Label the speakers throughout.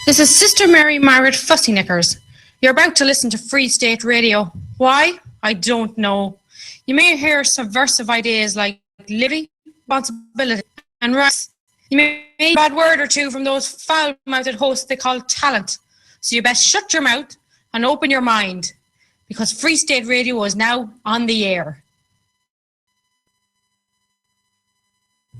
Speaker 1: This is Sister Mary Margaret Fussyknickers. You're about to listen to Free State Radio. Why? I don't know. You may hear subversive ideas like liberty, responsibility, and rights. You may hear a bad word or two from those foul-mouthed hosts they call talent. So you best shut your mouth and open your mind, because Free State Radio is now on the air.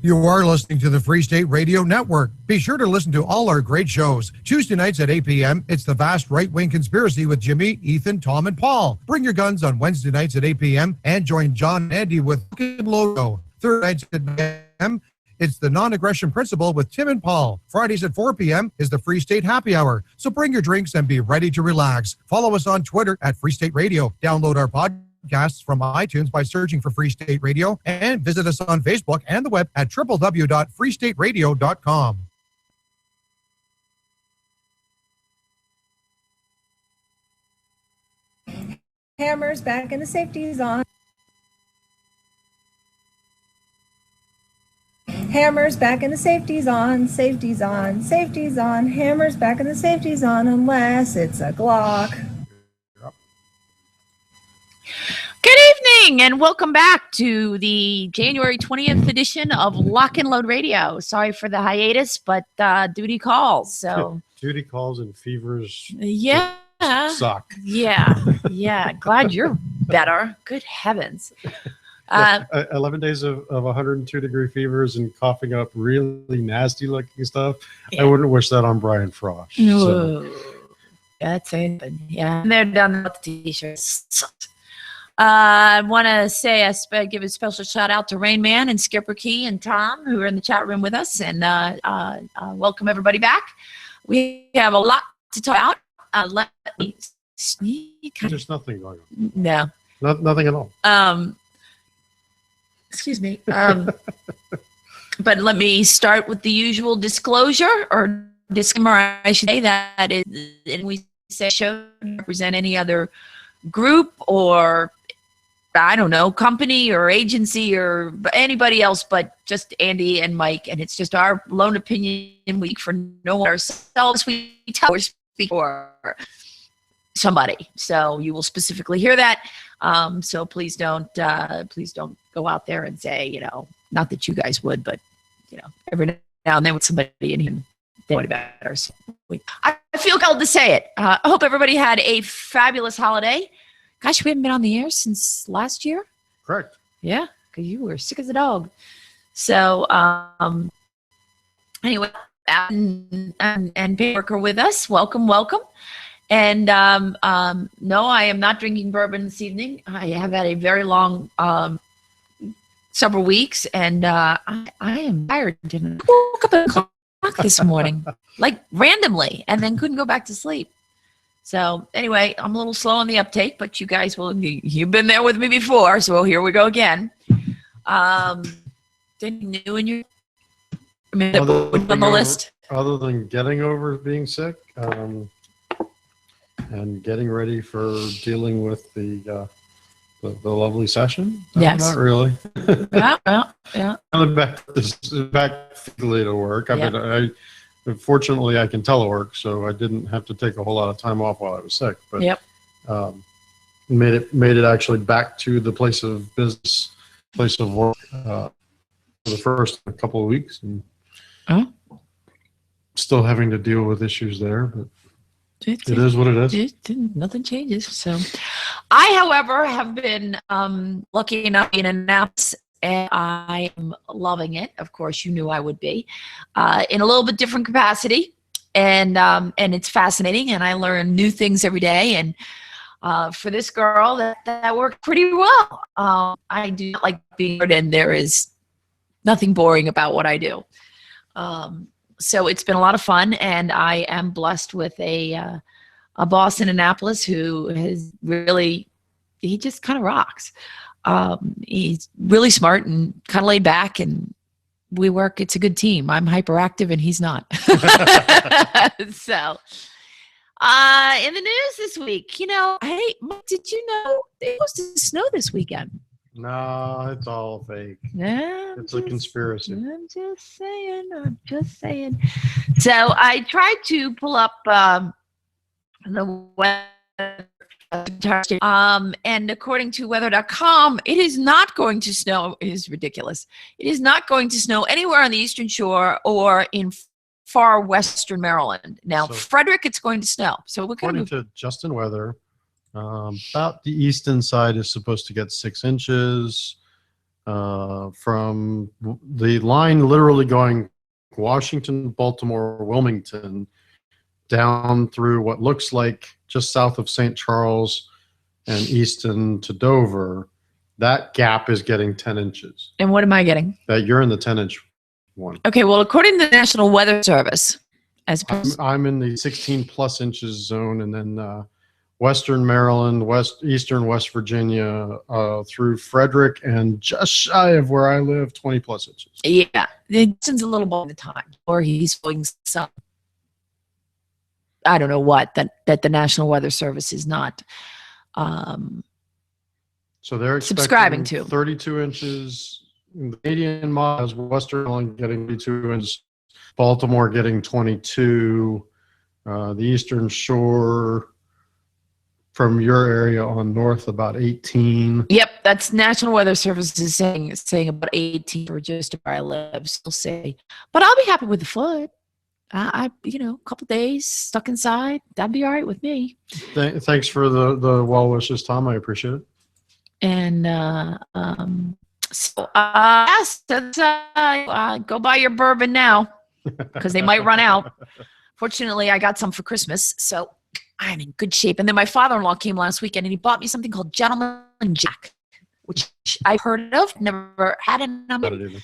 Speaker 2: You are listening to the Free State Radio Network. Be sure to listen to all our great shows. Tuesday nights at 8 p.m., it's The Vast Right-Wing Conspiracy with Jimmy, Ethan, Tom, and Paul. Bring your guns on Wednesday nights at 8 p.m. and join John and Andy with Logo. Thursday nights at 9 p.m., it's The Non-Aggression Principle with Tim and Paul. Fridays at 4 p.m. is the Free State Happy Hour. So bring your drinks and be ready to relax. Follow us on Twitter at Free State Radio. Download our podcasts from iTunes by searching for Free State Radio, and visit us on Facebook and the web at www.freestateradio.com.
Speaker 3: Hammers back and the safety's on. Hammers back and the safety's on. Safety's on. Safety's on. Hammers back and the safety's on, unless it's a Glock.
Speaker 4: Good evening and welcome back to the January 20th edition of Lock and Load Radio. Sorry for the hiatus, but duty calls. So
Speaker 5: duty calls and fevers.
Speaker 4: Yeah.
Speaker 5: Suck.
Speaker 4: Yeah. Glad you're better. Good heavens.
Speaker 5: 11 days of 102-degree fevers and coughing up really nasty-looking stuff. Yeah. I wouldn't wish that on Brian Frost.
Speaker 4: No. So. That's it. Yeah. And they're done with the t-shirts. I want to say, give a special shout out to Rain Man and Skipper Key and Tom, who are in the chat room with us, and welcome everybody back. We have a lot to talk about. Let me sneak.
Speaker 5: There's nothing going on.
Speaker 4: No.
Speaker 5: Nothing at all.
Speaker 4: Excuse me. But let me start with the usual disclosure or disclaimer, I should say, that is, and we say show represent any other group or, I don't know, company or agency or anybody else but just Andy and Mike. And it's just our lone opinion week for no one ourselves. We tell or speak for somebody. So you will specifically hear that. So please don't go out there and say, not that you guys would, but, every now and then with somebody in here, they would better. So I feel called to say it. I hope everybody had a fabulous holiday. Gosh, we haven't been on the air since last year.
Speaker 5: Correct.
Speaker 4: Yeah, because you were sick as a dog. So anyway, and Baker with us. Welcome. And no, I am not drinking bourbon this evening. I have had a very long several weeks, and I am tired. And I woke up at o'clock this morning, like randomly, and then couldn't go back to sleep. So anyway, I'm a little slow on the uptake, but you guys you've been there with me before, so here we go again. Anything new in your on the list?
Speaker 5: Other than getting over being sick, and getting ready for dealing with the lovely session.
Speaker 4: Yes.
Speaker 5: Not really.
Speaker 4: Yeah.
Speaker 5: I'm back physically to work. I mean, fortunately, I can telework, so I didn't have to take a whole lot of time off while I was sick. But made it actually back to the place of business, place of work for the first couple of weeks, and still having to deal with issues there. But it is what it is.
Speaker 4: Nothing changes. So, I, however, have been lucky enough to be in Annapolis, and I am loving it. Of course, you knew I would be in a little bit different capacity, and it's fascinating, and I learn new things every day. And for this girl, that worked pretty well. I do not like being bored, and there is nothing boring about what I do. So it's been a lot of fun, and I am blessed with a boss in Annapolis who has really, he just kind of rocks. He's really smart and kind of laid back, and we work. It's a good team. I'm hyperactive and he's not. So, in the news this week, hey, Mike, did you know it was supposed to snow this weekend?
Speaker 5: No, it's all fake.
Speaker 4: Yeah,
Speaker 5: It's a conspiracy.
Speaker 4: I'm just saying. So I tried to pull up the weather. And according to weather.com, it is not going to snow. It is ridiculous. It is not going to snow anywhere on the Eastern Shore or in far western Maryland. Now,
Speaker 5: So-
Speaker 4: Frederick, it's going to snow. So we're going
Speaker 5: According to Justin Weather, about the eastern side is supposed to get 6 inches from the line literally going Washington, Baltimore, Wilmington, down through what looks like just south of St. Charles and easton to Dover. That gap is getting 10 inches.
Speaker 4: And what am I getting?
Speaker 5: That you're in the 10-inch one.
Speaker 4: Okay, well, according to the National Weather Service, as
Speaker 5: I'm in the 16 plus inches zone, and then Western Maryland, eastern West Virginia, through Frederick, and just shy of where I live, 20 plus inches.
Speaker 4: yeah, it's a little bit of the time, or he's going some. I don't know what that the National Weather Service is not.
Speaker 5: So they're
Speaker 4: Subscribing
Speaker 5: expecting
Speaker 4: to.
Speaker 5: 32 inches. The Canadian model has Western Maryland getting 22 inches, Baltimore getting 22, the Eastern Shore from your area on north about 18.
Speaker 4: Yep, that's National Weather Service is saying about 18 for just where I live. Still say, but I'll be happy with the foot. I a couple days stuck inside, that'd be all right with me.
Speaker 5: Thanks for the well wishes, Tom. I appreciate it.
Speaker 4: And yes, go buy your bourbon now because they might run out. Fortunately, I got some for Christmas, so I'm in good shape. And then my father-in-law came last weekend and he bought me something called Gentleman Jack, which I've heard of, never had it. I'm not even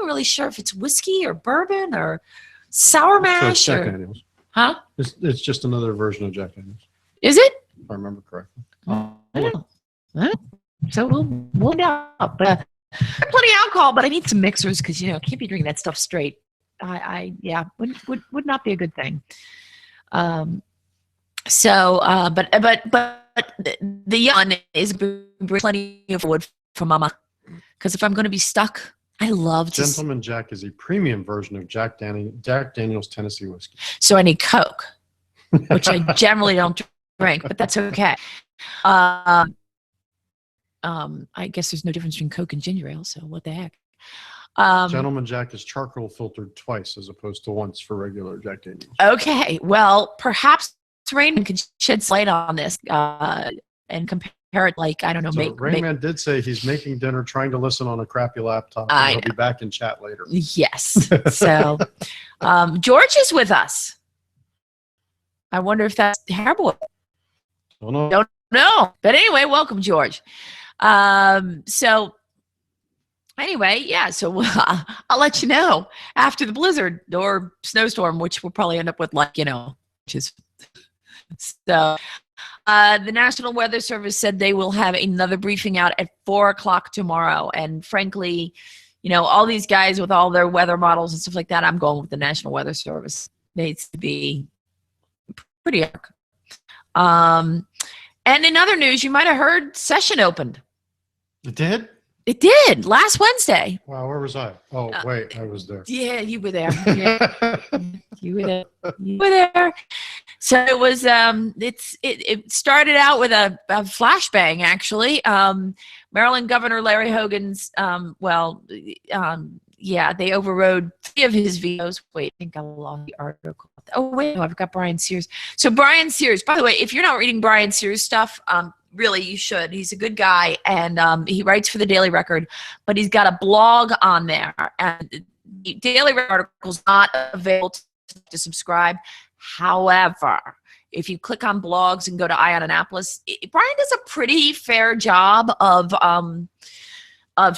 Speaker 4: really sure if it's whiskey or bourbon or sour mash.
Speaker 5: So Jack Daniels.
Speaker 4: Huh?
Speaker 5: It's just another version of Jack Daniels,
Speaker 4: Is it?
Speaker 5: if I remember correctly.
Speaker 4: I don't know. So we'll find out. But plenty of alcohol, but I need some mixers because I can't be drinking that stuff straight. Would not be a good thing. But the young is plenty of wood for Mama, because if I'm going to be stuck, I love to.
Speaker 5: Gentleman Jack is a premium version of Jack Daniel's Tennessee whiskey.
Speaker 4: So I need Coke, which I generally don't drink, but that's okay. I guess there's no difference between Coke and ginger ale, so what the heck.
Speaker 5: Gentleman Jack is charcoal filtered twice as opposed to once for regular Jack Daniels.
Speaker 4: Okay, well, perhaps Rainman can shed light on this and compare it, like, I don't know.
Speaker 5: So Rainman did say he's making dinner, trying to listen on a crappy laptop. And he'll be back in chat later.
Speaker 4: Yes. So George is with us. I wonder if that's terrible. Don't know. But anyway, welcome, George. So anyway, yeah, so I'll let you know after the blizzard or snowstorm, which we'll probably end up with, which is so. The National Weather Service said they will have another briefing out at 4:00 tomorrow. And frankly, all these guys with all their weather models and stuff like that, I'm going with the National Weather Service. Needs to be pretty dark. And in other news, you might have heard session opened.
Speaker 5: It did?
Speaker 4: It did last Wednesday.
Speaker 5: Wow, where was I? Oh, wait, I was there.
Speaker 4: Yeah, you were there. Yeah. You were there. So it was. It started out with a flashbang, actually. Maryland Governor Larry Hogan's. They overrode 3 of his vetoes. Wait, I think I lost the article. Oh wait, no, I've got Brian Sears. So Brian Sears. By the way, if you're not reading Brian Sears stuff, really you should. He's a good guy, and he writes for the Daily Record, but he's got a blog on there, and the Daily Record article's not available to subscribe. However, if you click on blogs and go to Eye on Annapolis, Brian does a pretty fair job of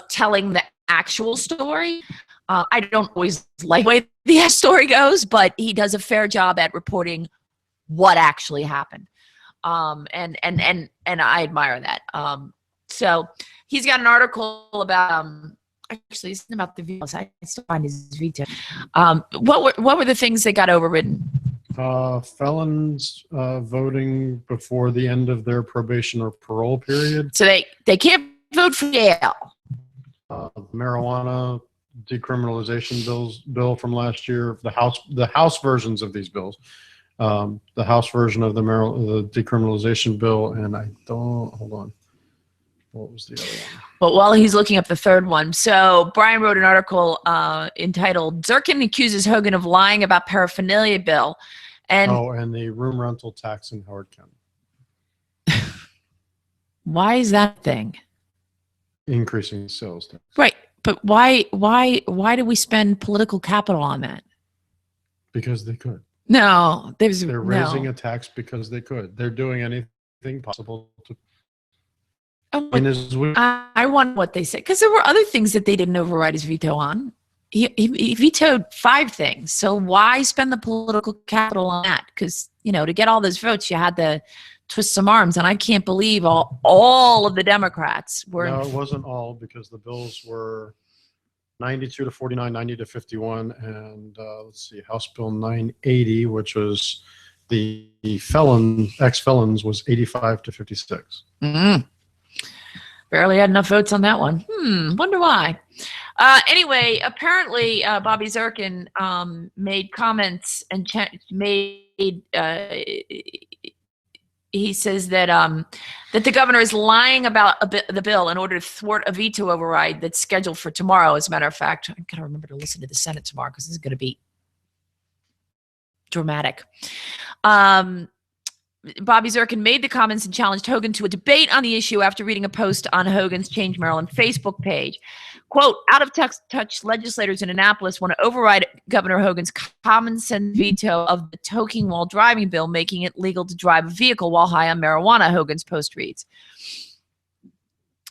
Speaker 4: telling the actual story. I don't always like the way the story goes, but he does a fair job at reporting what actually happened. And I admire that. So he's got an article about actually it's about the vetoes. I still find his veto. What were the things that got overridden?
Speaker 5: Felons voting before the end of their probation or parole period.
Speaker 4: So they can't vote vote for jail?
Speaker 5: Marijuana decriminalization bill from last year, the House versions of these bills, the House version of the decriminalization bill, and hold on. What was the other one?
Speaker 4: But while he's looking up the third one, so Brian wrote an article entitled "Zirkin Accuses Hogan of Lying About Paraphernalia Bill," and
Speaker 5: the room rental tax in Howard County.
Speaker 4: Why is that thing?
Speaker 5: Increasing sales tax.
Speaker 4: Right, but why do we spend political capital on that?
Speaker 5: Because they could.
Speaker 4: No,
Speaker 5: they're raising a tax because they could. They're doing anything possible to.
Speaker 4: I wonder what they said, because there were other things that they didn't override his veto on. He vetoed 5 things. So why spend the political capital on that? Because, to get all those votes, you had to twist some arms. And I can't believe all of the Democrats were.
Speaker 5: No, it wasn't all, because the bills were 92 to 49, 90 to 51. And let's see, House Bill 980, which was the ex-felons, was 85 to 56.
Speaker 4: Mm-hmm. Barely had enough votes on that one. Wonder why. Anyway, apparently Bobby Zirkin made comments and he says that that the governor is lying about the bill in order to thwart a veto override that's scheduled for tomorrow. As a matter of fact, I gotta remember to listen to the Senate tomorrow, because this is going to be dramatic. Bobby Zirkin made the comments and challenged Hogan to a debate on the issue after reading a post on Hogan's Change Maryland Facebook page. Quote, out of touch legislators in Annapolis want to override Governor Hogan's common sense veto of the toking while driving bill, making it legal to drive a vehicle while high on marijuana, Hogan's post reads.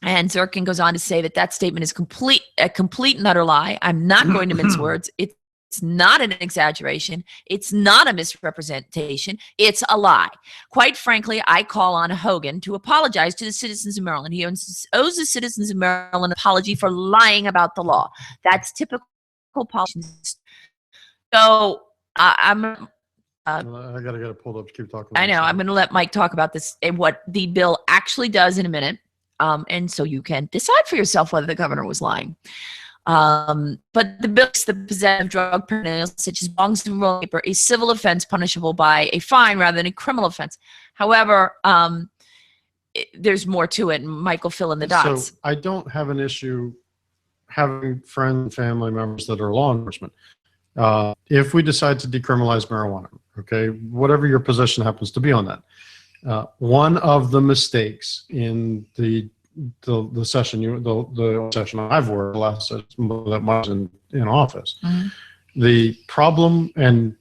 Speaker 4: And Zirkin goes on to say that statement is a complete and utter lie. I'm not going to mince words. It's not an exaggeration. It's not a misrepresentation. It's a lie. Quite frankly, I call on Hogan to apologize to the citizens of Maryland. He owes the citizens of Maryland an apology for lying about the law. That's typical politics. So I
Speaker 5: got to get it pulled up to keep talking.
Speaker 4: I know. I'm going to let Mike talk about this and what the bill actually does in a minute. And so you can decide for yourself whether the governor was lying. But the bill is the possession of drug paraphernalia, such as bongs and rolling paper, a civil offense punishable by a fine rather than a criminal offense. However, there's more to it, and Mike will fill in the dots.
Speaker 5: So I don't have an issue having friends and family members that are law enforcement. If we decide to decriminalize marijuana, okay, whatever your position happens to be on that, one of the mistakes in the session the session I've worked, the last session that was in office. Mm-hmm. The problem, and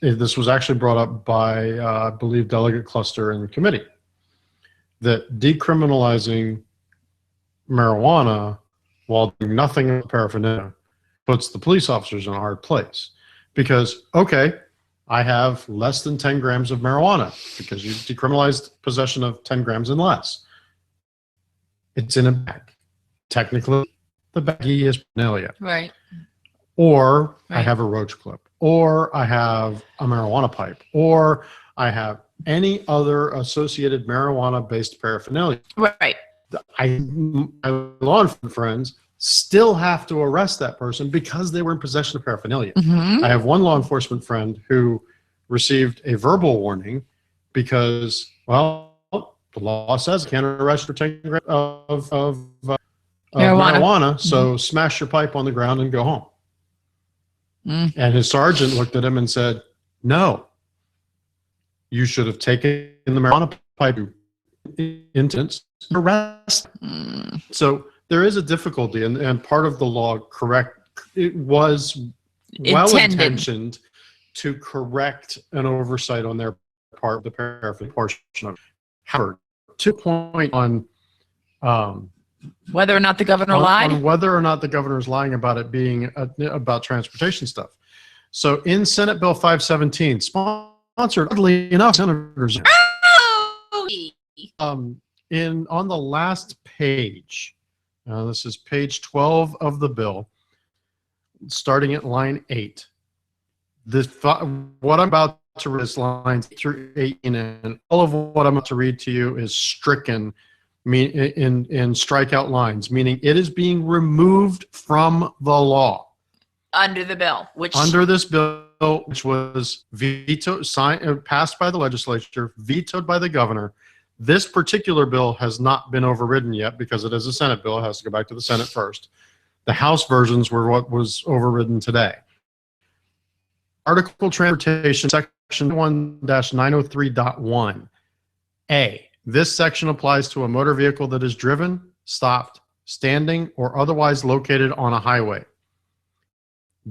Speaker 5: this was actually brought up by I believe Delegate Cluster in the committee, that decriminalizing marijuana while doing nothing with paraphernalia puts the police officers in a hard place, because I have less than 10 grams of marijuana because you decriminalized possession of 10 grams and less. It's in a bag. Technically, the baggie is paraphernalia.
Speaker 4: Right.
Speaker 5: Or I have a roach clip, or I have a marijuana pipe, or I have any other associated marijuana-based paraphernalia.
Speaker 4: Right.
Speaker 5: My law enforcement friends still have to arrest that person because they were in possession of paraphernalia. Mm-hmm. I have one law enforcement friend who received a verbal warning because, the law says you can't arrest for 10 grams of marijuana, so smash your pipe on the ground and go home. Mm. And his sergeant looked at him and said, no, you should have taken the marijuana pipe instance arrest. Mm. So there is a difficulty, and part of the law it was well-intentioned to correct an oversight on their part of the paraphernalia portion of it. However, to point on
Speaker 4: whether or not the governor lied?
Speaker 5: On whether or not the governor is lying about it being about transportation stuff. So in Senate Bill 517, sponsored, oddly enough, senators. On the last page, this is page 12 of the bill, starting at line 8. What I'm about to read is lines through 18, and all of what I'm about to read to you is stricken in strikeout lines, meaning it is being removed from the law.
Speaker 4: Under the bill,
Speaker 5: under this bill, which was passed by the legislature, vetoed by the governor. This particular bill has not been overridden yet because it is a Senate bill. It has to go back to the Senate first. The House versions were what was overridden today. Article Transportation, Section 1-903.1. A. This section applies to a motor vehicle that is driven, stopped, standing, or otherwise located on a highway.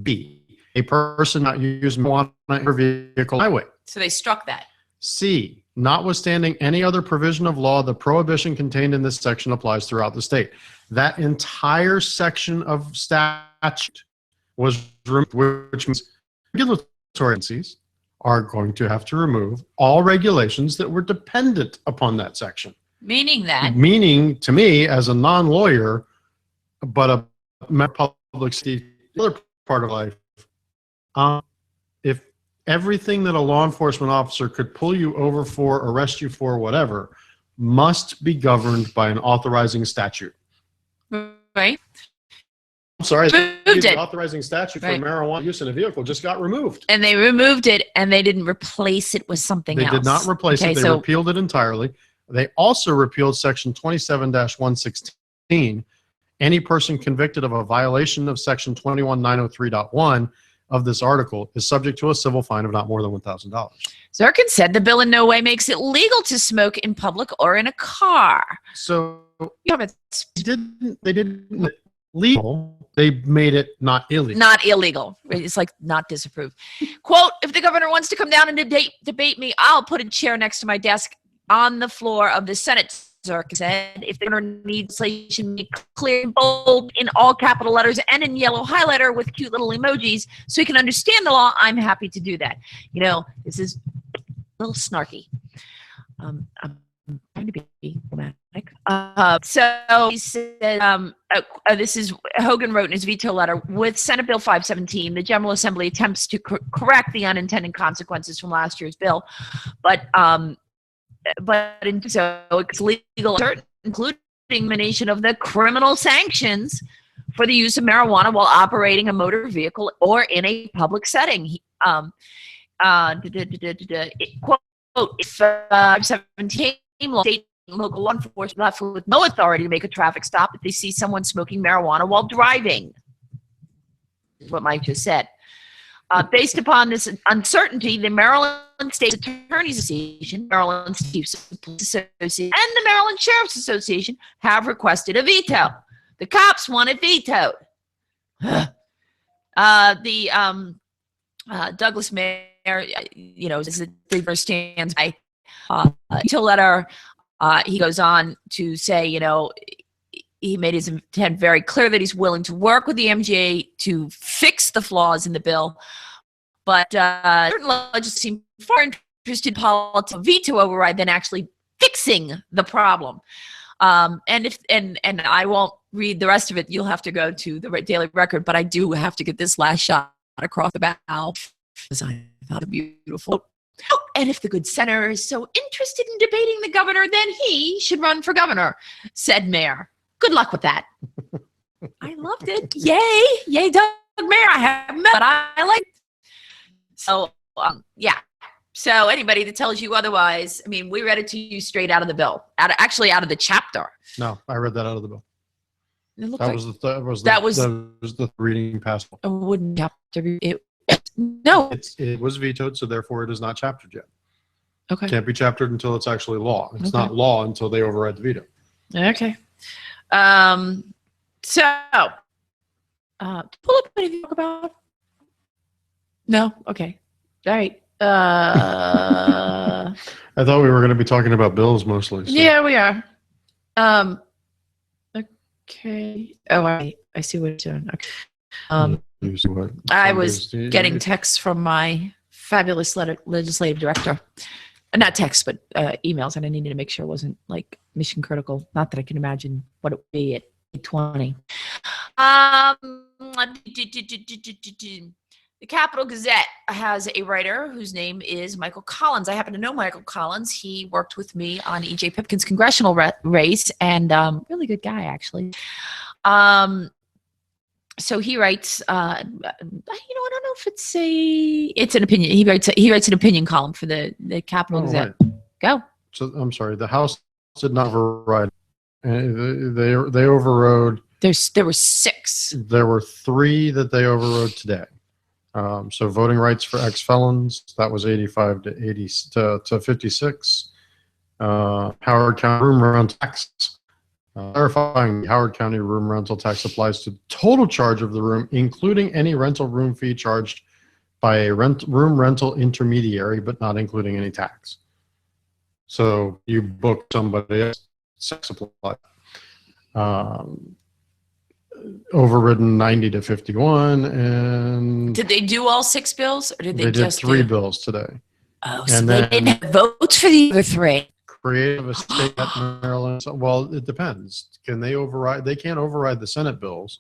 Speaker 5: B. A person not using marijuana in a vehicle highway.
Speaker 4: So they struck that.
Speaker 5: C. Notwithstanding any other provision of law, the prohibition contained in this section applies throughout the state. That entire section of statute was removed, which means regulatory agencies are going to have to remove all regulations that were dependent upon that section.
Speaker 4: Meaning that?
Speaker 5: Meaning, to me, as a non-lawyer, but a public safety, other part of life, if everything that a law enforcement officer could pull you over for, arrest you for, whatever, must be governed by an authorizing statute.
Speaker 4: Right.
Speaker 5: I'm sorry,
Speaker 4: the
Speaker 5: authorizing statute for marijuana use in a vehicle just got removed.
Speaker 4: And they removed it, and they didn't replace it with something else.
Speaker 5: They did not replace it. They repealed it entirely. They also repealed Section 27-116. Any person convicted of a violation of Section 21903.1 of this article is subject to a civil fine of not more than $1,000.
Speaker 4: Zirkin said the bill in no way makes it legal to smoke in public or in a car.
Speaker 5: So
Speaker 4: Yeah, but
Speaker 5: they didn't legal. They made it not illegal.
Speaker 4: Not illegal. It's like not disapproved. Quote, if the governor wants to come down and debate me, I'll put a chair next to my desk on the floor of the Senate, Zirkin said. If the governor needs legislation made clear and bold in all capital letters and in yellow highlighter with cute little emojis so he can understand the law, I'm happy to do that. You know, this is a little snarky. I'm trying to be dramatic. So he said, this is Hogan wrote in his veto letter, with Senate Bill 517, the General Assembly attempts to correct the unintended consequences from last year's bill, but so it's legal, including elimination of the criminal sanctions for the use of marijuana while operating a motor vehicle or in a public setting. Quote, if 517 state and local law enforcement left with no authority to make a traffic stop if they see someone smoking marijuana while driving. What Mike just said. Based upon this uncertainty, the Maryland State Attorneys Association, Maryland Chiefs of Police Association, and the Maryland Sheriff's Association have requested a veto. The cops want it vetoed. Douglas Mayer, you know, as the stands by veto letter. He goes on to say, you know, he made his intent very clear that he's willing to work with the MGA to fix the flaws in the bill. But certain legislators seem far interested in politics veto override than actually fixing the problem. And I won't read the rest of it. You'll have to go to the Daily Record. But I do have to get this last shot across the bow because I thought it beautiful. Oh, and if the good senator is so interested in debating the governor, then he should run for governor, said Mayor. Good luck with that. I loved it. Yay, Doug Mayer. I haven't met, but I like it. So, yeah. So anybody that tells you otherwise, I mean, we read it to you straight out of the bill, out of the chapter.
Speaker 5: No, I read that out of the bill.
Speaker 4: That was
Speaker 5: the reading past.
Speaker 4: I wouldn't have to.
Speaker 5: No. It was vetoed, so therefore it is not chaptered yet.
Speaker 4: Okay.
Speaker 5: Can't be chaptered until it's actually law. It's not law until they override the veto.
Speaker 4: Okay. So, pull up anything to talk about? No? Okay. All right.
Speaker 5: I thought we were going to be talking about bills mostly. So.
Speaker 4: Yeah, we are. Okay. Oh, I see what you're doing. Okay. I was getting texts from my fabulous legislative director. Not texts, but emails, and I needed to make sure it wasn't like mission critical. Not that I can imagine what it would be at 8:20. The Capital Gazette has a writer whose name is Michael Collins. I happen to know Michael Collins. He worked with me on E.J. Pipkin's congressional race, and really good guy, actually. So he writes, I don't know if it's an opinion. He writes an opinion column for the Capital Gazette. Right. Go.
Speaker 5: So I'm sorry, the House did not override. They overrode.
Speaker 4: There were 6.
Speaker 5: There were 3 that they overrode today. So voting rights for ex-felons, that was 85 to 56. Howard County room rental tax. Clarifying, the Howard County room rental tax applies to the total charge of the room, including any rental room fee charged by a room rental intermediary, but not including any tax. So you book somebody else, tax supply. Overridden 90 to 51, and
Speaker 4: did they do all 6 bills, or did they just
Speaker 5: did 3 bills today?
Speaker 4: Oh, so they didn't have votes for the other 3.
Speaker 5: Creative estate at Maryland. Well, it depends. Can they override? They can't override the Senate bills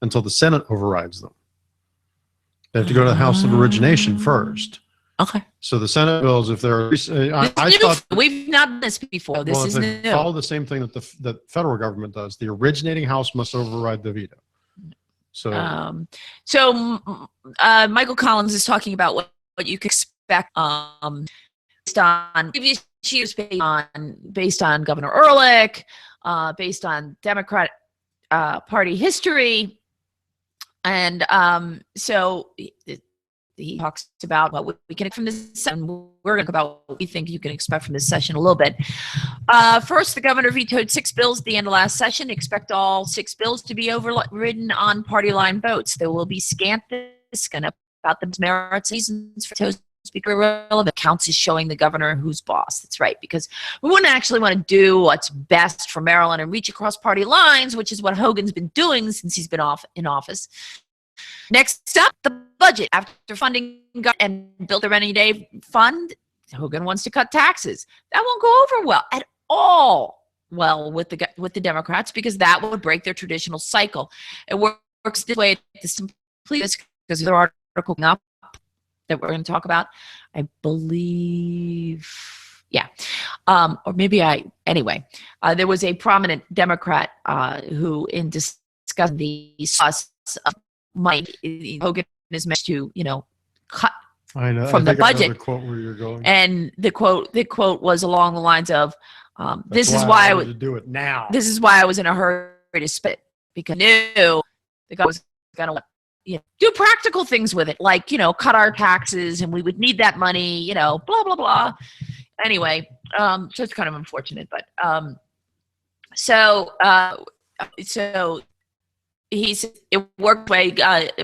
Speaker 5: until the Senate overrides them. They have to go to the House of Origination first.
Speaker 4: Okay.
Speaker 5: So the Senate bills, if they're, I thought
Speaker 4: we've not done this before. This is new.
Speaker 5: Follow the same thing that the federal government does. The originating House must override the veto. So,
Speaker 4: Michael Collins is talking about what you can expect based on previous years, based on Governor Ehrlich, based on Democrat Party history, and so he talks about what we can expect from this session. We're going to talk about what we think you can expect from this session a little bit. First, the governor vetoed 6 bills at the end of last session. Expect all 6 bills to be overridden on party line votes. There will be scant discussion about the merits reasons for Speaker irrelevant. Counts is showing the governor who's boss. That's right, because we wouldn't actually want to do what's best for Maryland and reach across party lines, which is what Hogan's been doing since he's been in office. Next up, the budget. After funding and built the rainy day fund, Hogan wants to cut taxes. That won't go over well at all. Well, with the Democrats, because that would break their traditional cycle. It works this way. This completes because their article up that we're going to talk about, I believe. Yeah, or maybe anyway. There was a prominent Democrat who, in discussing the sauce of Mike, Hogan is meant to, cut from the budget.
Speaker 5: The quote where you're going.
Speaker 4: And the quote was along the lines of, "This is why I would
Speaker 5: to do it now.
Speaker 4: This is why I was in a hurry to spit, because I knew the guy was going to do practical things with it, like cut our taxes, and we would need that money, blah blah blah." Anyway, so it's kind of unfortunate, but so it worked way.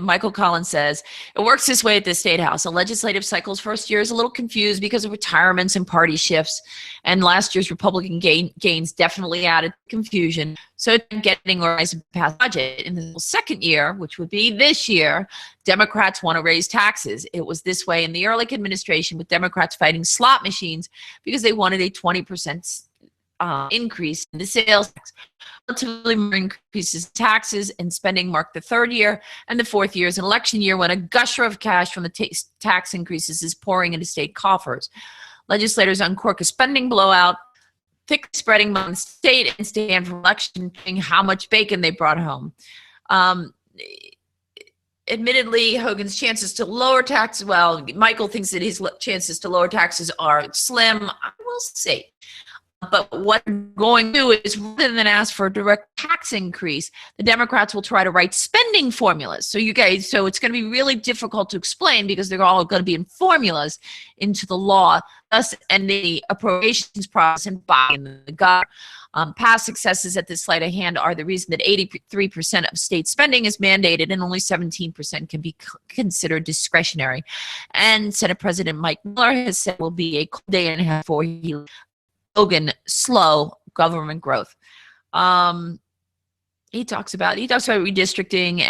Speaker 4: Michael Collins says it works this way at the State House. The legislative cycle's first year is a little confused because of retirements and party shifts, and last year's Republican gains definitely added confusion. So getting organized and pass budget in the second year, which would be this year, Democrats want to raise taxes. It was this way in the Ehrlich administration, with Democrats fighting slot machines because they wanted a 20% increase in the sales tax. Relatively more increases taxes and spending marked the third year, and the fourth year is an election year when a gusher of cash from the tax increases is pouring into state coffers. Legislators uncork a spending blowout, thick spreading among the state, and stand for election, how much bacon they brought home. Admittedly, Hogan's chances to lower taxes, well, Michael thinks that his chances to lower taxes are slim. I will see. But what they're going to do is, rather than ask for a direct tax increase, the Democrats will try to write spending formulas. So it's going to be really difficult to explain because they're all going to be in formulas into the law, thus ending the appropriations process and buying the government. Past successes at this sleight of hand are the reason that 83% of state spending is mandated and only 17% can be considered discretionary. And Senate President Mike Miller has said it will be a cold day and a half before he Hogan slow government growth. He talks about redistricting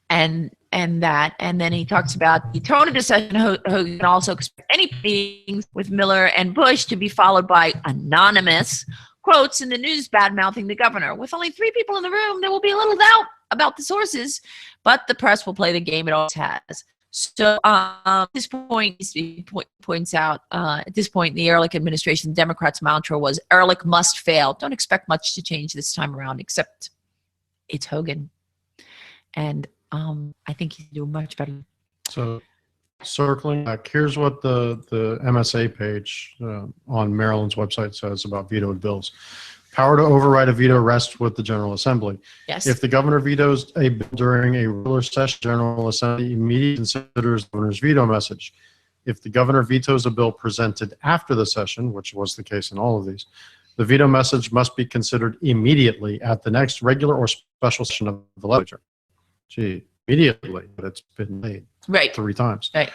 Speaker 4: and that, and then he talks about the tone of discussion. Hogan also expect any meetings with Miller and Bush to be followed by anonymous quotes in the news bad-mouthing the governor. With only 3 people in the room, there will be a little doubt about the sources, but the press will play the game it always has. So at this point, he points out, at this point in the Ehrlich administration, the Democrats' mantra was Ehrlich must fail. Don't expect much to change this time around, except it's Hogan. And I think he's doing much better.
Speaker 5: So circling back, here's what the MSA page on Maryland's website says about vetoed bills. Power to override a veto rests with the General Assembly.
Speaker 4: Yes.
Speaker 5: If the governor vetoes a bill during a regular session, General Assembly immediately considers the governor's veto message. If the governor vetoes a bill presented after the session, which was the case in all of these, the veto message must be considered immediately at the next regular or special session of the legislature. Gee, immediately, but it's been made
Speaker 4: Right.
Speaker 5: 3 times.
Speaker 4: Right.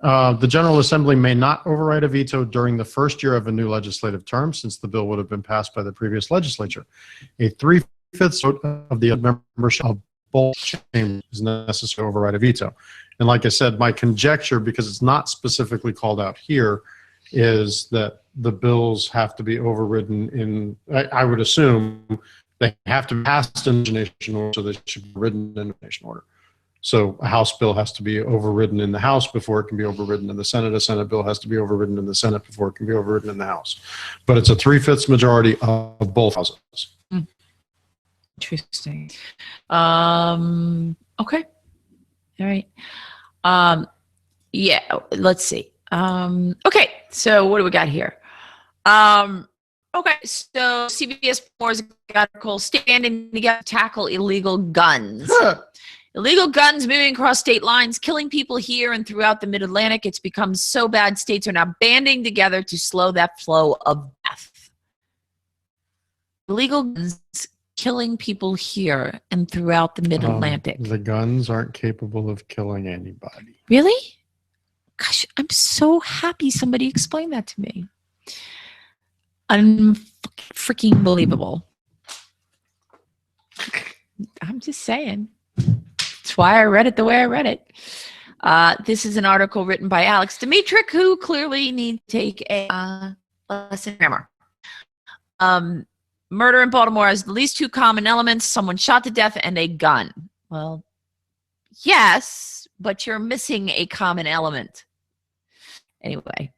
Speaker 5: The General Assembly may not override a veto during the first year of a new legislative term, since the bill would have been passed by the previous legislature. A 3/5 vote of the membership of both chambers is necessary to override a veto. And like I said, my conjecture, because it's not specifically called out here, is that the bills have to be overridden in, I would assume, they have to be passed in the nation order, so they should be written in the nation order. So a House bill has to be overridden in the House before it can be overridden in the Senate. A Senate bill has to be overridden in the Senate before it can be overridden in the House. But it's a 3/5 majority of both houses.
Speaker 4: Interesting. Okay. All right. Yeah, let's see. Okay, so what do we got here? Okay, so CBS Moore's article, Standing Together to Tackle Illegal Guns. Illegal guns moving across state lines, killing people here and throughout the Mid-Atlantic. It's become so bad, states are now banding together to slow that flow of death. Illegal guns killing people here and throughout the Mid-Atlantic.
Speaker 5: The guns aren't capable of killing anybody.
Speaker 4: Really? Gosh, I'm so happy somebody explained that to me. Freaking believable. I'm just saying. That's why I read it the way I read it. This is an article written by Alex Dimitrick, who clearly needs to take a lesson in grammar. Murder in Baltimore has the least 2 common elements: someone shot to death and a gun. Well, yes, but you're missing a common element. Anyway,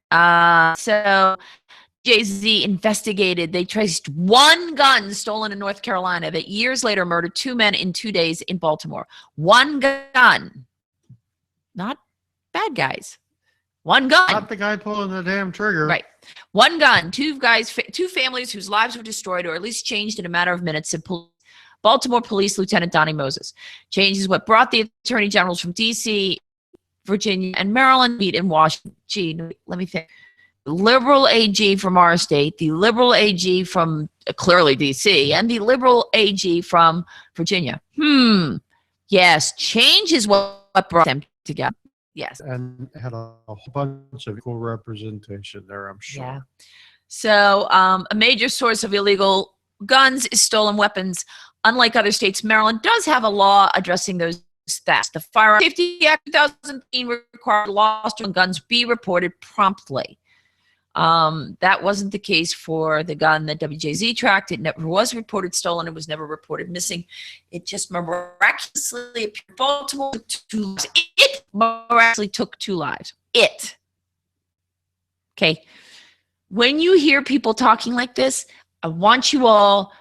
Speaker 4: so Jay-Z investigated. They traced one gun stolen in North Carolina that years later murdered 2 men in 2 days in Baltimore. One gun. Not bad guys. One gun.
Speaker 5: Not the guy pulling the damn trigger.
Speaker 4: Right. One gun. 2 families whose lives were destroyed or at least changed in a matter of minutes, said Baltimore Police Lieutenant Donnie Moses. Change is what brought the attorney generals from D.C., Virginia, and Maryland meet in Washington. Gee, let me think. Liberal AG from our state, the liberal AG from clearly DC, and the liberal AG from Virginia. Yes, change is what brought them together. Yes.
Speaker 5: And had a whole bunch of equal representation there, I'm sure.
Speaker 4: Yeah. So a major source of illegal guns is stolen weapons. Unlike other states, Maryland does have a law addressing those thefts. The Firearm Safety Act 2015 required lost guns be reported promptly. That wasn't the case for the gun that WJZ tracked. It never was reported stolen. It was never reported missing. It just miraculously appeared in Baltimore. It miraculously took 2 lives. It. Okay. When you hear people talking like this, I want you all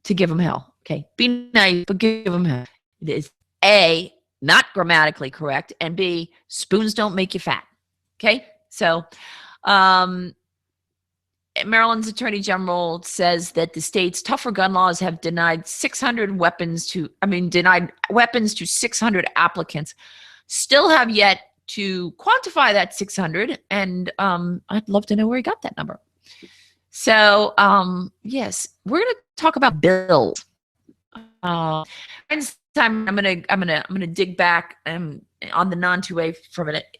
Speaker 4: to give them hell. Okay. Be nice, but give them hell. It is A, not grammatically correct, and B, spoons don't make you fat. Okay. So, Maryland's Attorney General says that the state's tougher gun laws have denied weapons to 600 applicants. Still have yet to quantify that 600, and I'd love to know where he got that number. So, yes, we're going to talk about bills. This time I'm gonna dig back on the non-2A for a minute.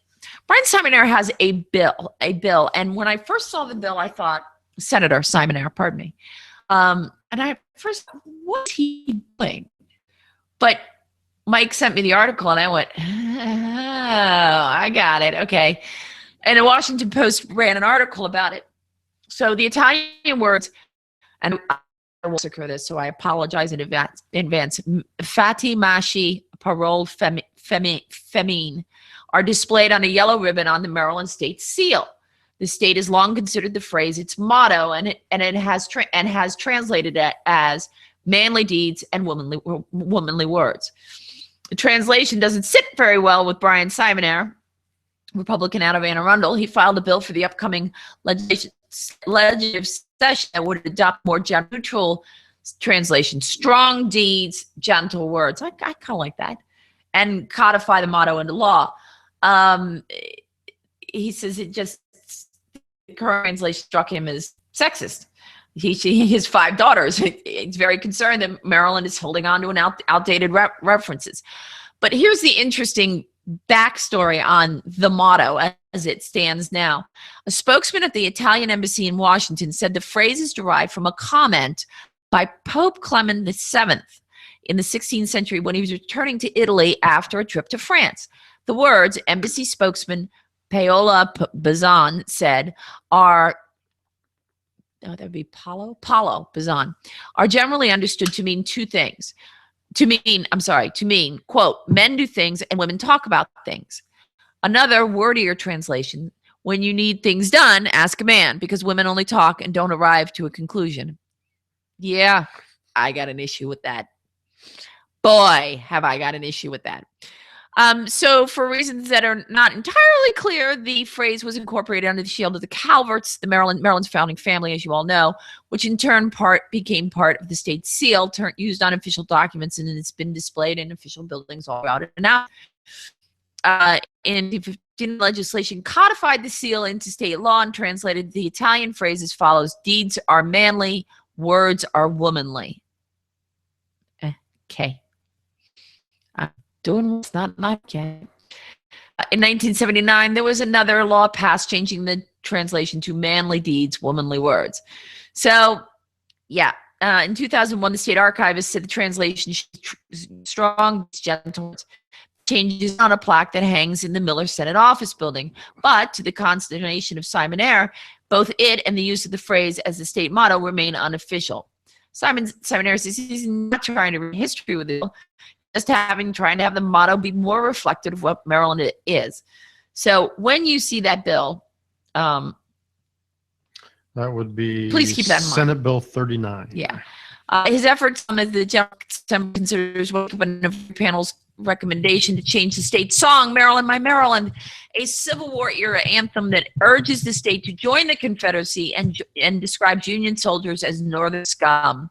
Speaker 4: Brian Simonaire has a bill, and when I first saw the bill, I thought, Senator Simonaire, pardon me, and I first, what's he doing? But Mike sent me the article, and I went, oh, I got it, okay. And the Washington Post ran an article about it. So the Italian words, and massacre this, so I apologize in advance. Fatih Mashi, parole femine, are displayed on a yellow ribbon on the Maryland state seal. The state has long considered the phrase its motto, and it has translated it as manly deeds and womanly words. The translation doesn't sit very well with Brian Simonaire, Republican out of Anne Arundel. He filed a bill for the upcoming legislative session that would adopt more neutral translation: strong deeds, gentle words. I kind of like that, and codify the motto into law. He says the current translation struck him as sexist. He has 5 daughters. He's very concerned that Maryland is holding on to an outdated references. But here's the interesting backstory on the motto as it stands now. A spokesman at the Italian embassy in Washington said the phrase is derived from a comment by Pope Clement VII in the 16th century when he was returning to Italy after a trip to France. The words, embassy spokesman Paola Bazan said, are Bazan, are generally understood to mean two things. To mean, quote, men do things and women talk about things. Another wordier translation, when you need things done, ask a man, because women only talk and don't arrive to a conclusion. Yeah, I got an issue with that. Boy, have I got an issue with that. So for reasons that are not entirely clear, the phrase was incorporated under the shield of the Calverts, Maryland's founding family, as you all know, which in turn became part of the state seal, used on official documents, and it's been displayed in official buildings all around it. And now, in 2015, legislation codified the seal into state law and translated the Italian phrase as follows: deeds are manly, words are womanly. Okay. Doing what's not okay. In 1979, there was another law passed changing the translation to manly deeds, womanly words. So, yeah. In 2001, the state archivist said the translation strong, gentle words. Changes on a plaque that hangs in the Miller Senate office building. But to the consternation of Simonaire, both it and the use of the phrase as the state motto remain unofficial. Simonaire says he's not trying to read history with it, just trying to have the motto be more reflective of what Maryland is. So when you see that bill,
Speaker 5: that would be,
Speaker 4: please keep that in mind.
Speaker 5: Senate Bill 39.
Speaker 4: Yeah. His efforts as the General Assembly considers one of the panel's recommendation to change the state song, Maryland, My Maryland, a Civil War era anthem that urges the state to join the Confederacy and describes Union soldiers as Northern scum.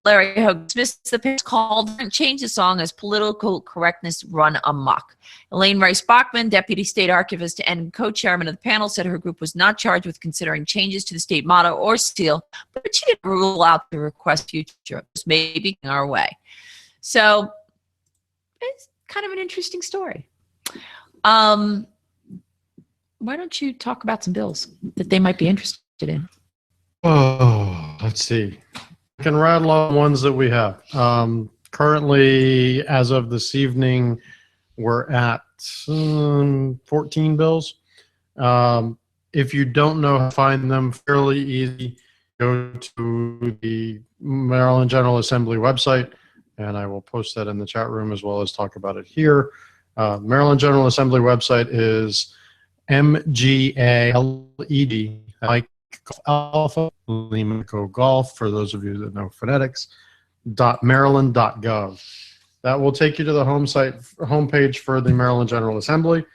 Speaker 4: Larry Hogan dismissed the panel's call to change the song as political correctness run amok. Elaine Rice Bachman, deputy state archivist and co-chairman of the panel, said her group was not charged with considering changes to the state motto or seal, but she didn't rule out the request future. This may be our way. So it's kind of an interesting story. Why don't you talk about some bills that they might be interested in?
Speaker 5: Oh, let's see. I can rattle on ones that we have. Currently, as of this evening, we're at 14 bills. If you don't know how to find them, fairly easy. Go to the Maryland General Assembly website, and I will post that in the chat room as well as talk about it here. Maryland General Assembly website is MGALED, Mike Alpha, Lima Echo Golf, for those of you that know phonetics, .maryland.gov. That will take you to the homepage for the Maryland General Assembly.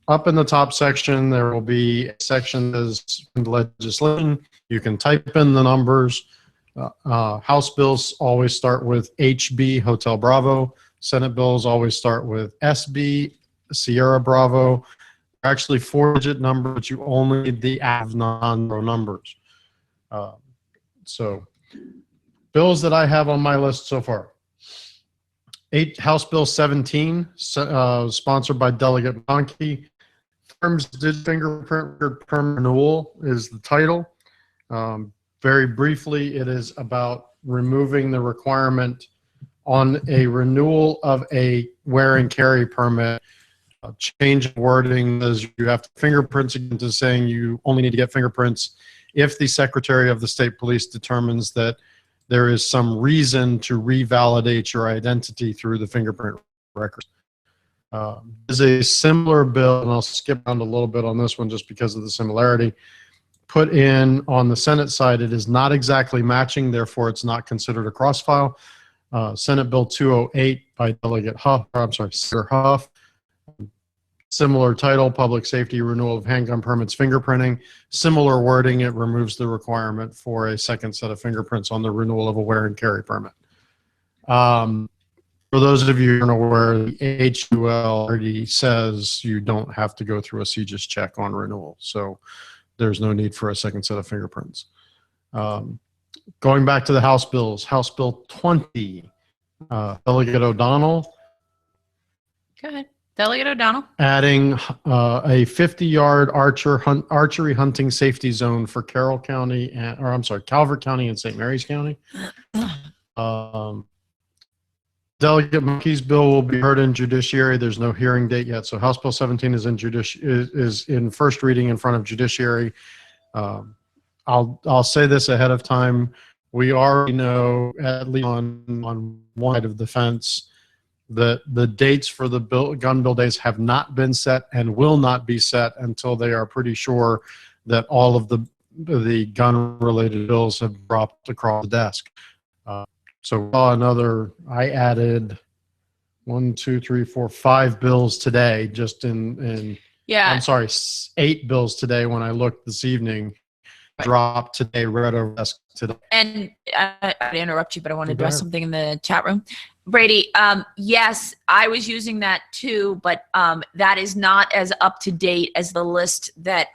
Speaker 5: Up in the top section, there will be a section that is legislation. You can type in the numbers. House bills always start with HB, Hotel Bravo. Senate bills always start with SB, Sierra Bravo. Actually 4-digit number, but you only need the non-row numbers. So bills that I have on my list so far. House Bill 17, sponsored by Delegate Monkey. Firms did fingerprint permit renewal is the title. Very briefly, it is about removing the requirement on a renewal of a wear and carry permit. Change wording as you have fingerprints into saying you only need to get fingerprints if the Secretary of the State Police determines that there is some reason to revalidate your identity through the fingerprint record. There's a similar bill, and I'll skip around a little bit on this one just because of the similarity. Put in on the Senate side, it is not exactly matching, therefore it's not considered a cross-file. Senate Bill 208 by Delegate Huff, Senator Huff. Similar title, Public Safety Renewal of Handgun Permits Fingerprinting. Similar wording, it removes the requirement for a second set of fingerprints on the renewal of a wear and carry permit. For those of you who aren't aware, the HUL already says you don't have to go through a CJIS check on renewal, so there's no need for a second set of fingerprints. Going back to the House bills, House Bill 20, Delegate O'Donnell. Go ahead.
Speaker 4: Delegate O'Donnell.
Speaker 5: Adding a 50-yard archery hunting safety zone for Calvert County and St. Mary's County. Delegate Monkey's bill will be heard in judiciary. There's no hearing date yet, so House Bill 17 is in first reading in front of judiciary. I'll say this ahead of time. We already know, at least on one side of the fence, that the dates for the gun bill days have not been set and will not be set until they are pretty sure that all of the gun-related bills have dropped across the desk. So I added 5 bills today, just I'm sorry, 8 bills today when I looked this evening. Dropped today, read over desk today.
Speaker 4: And I interrupt you, but I want to address something in the chat room. Brady, yes, I was using that too, but that is not as up to date as the list that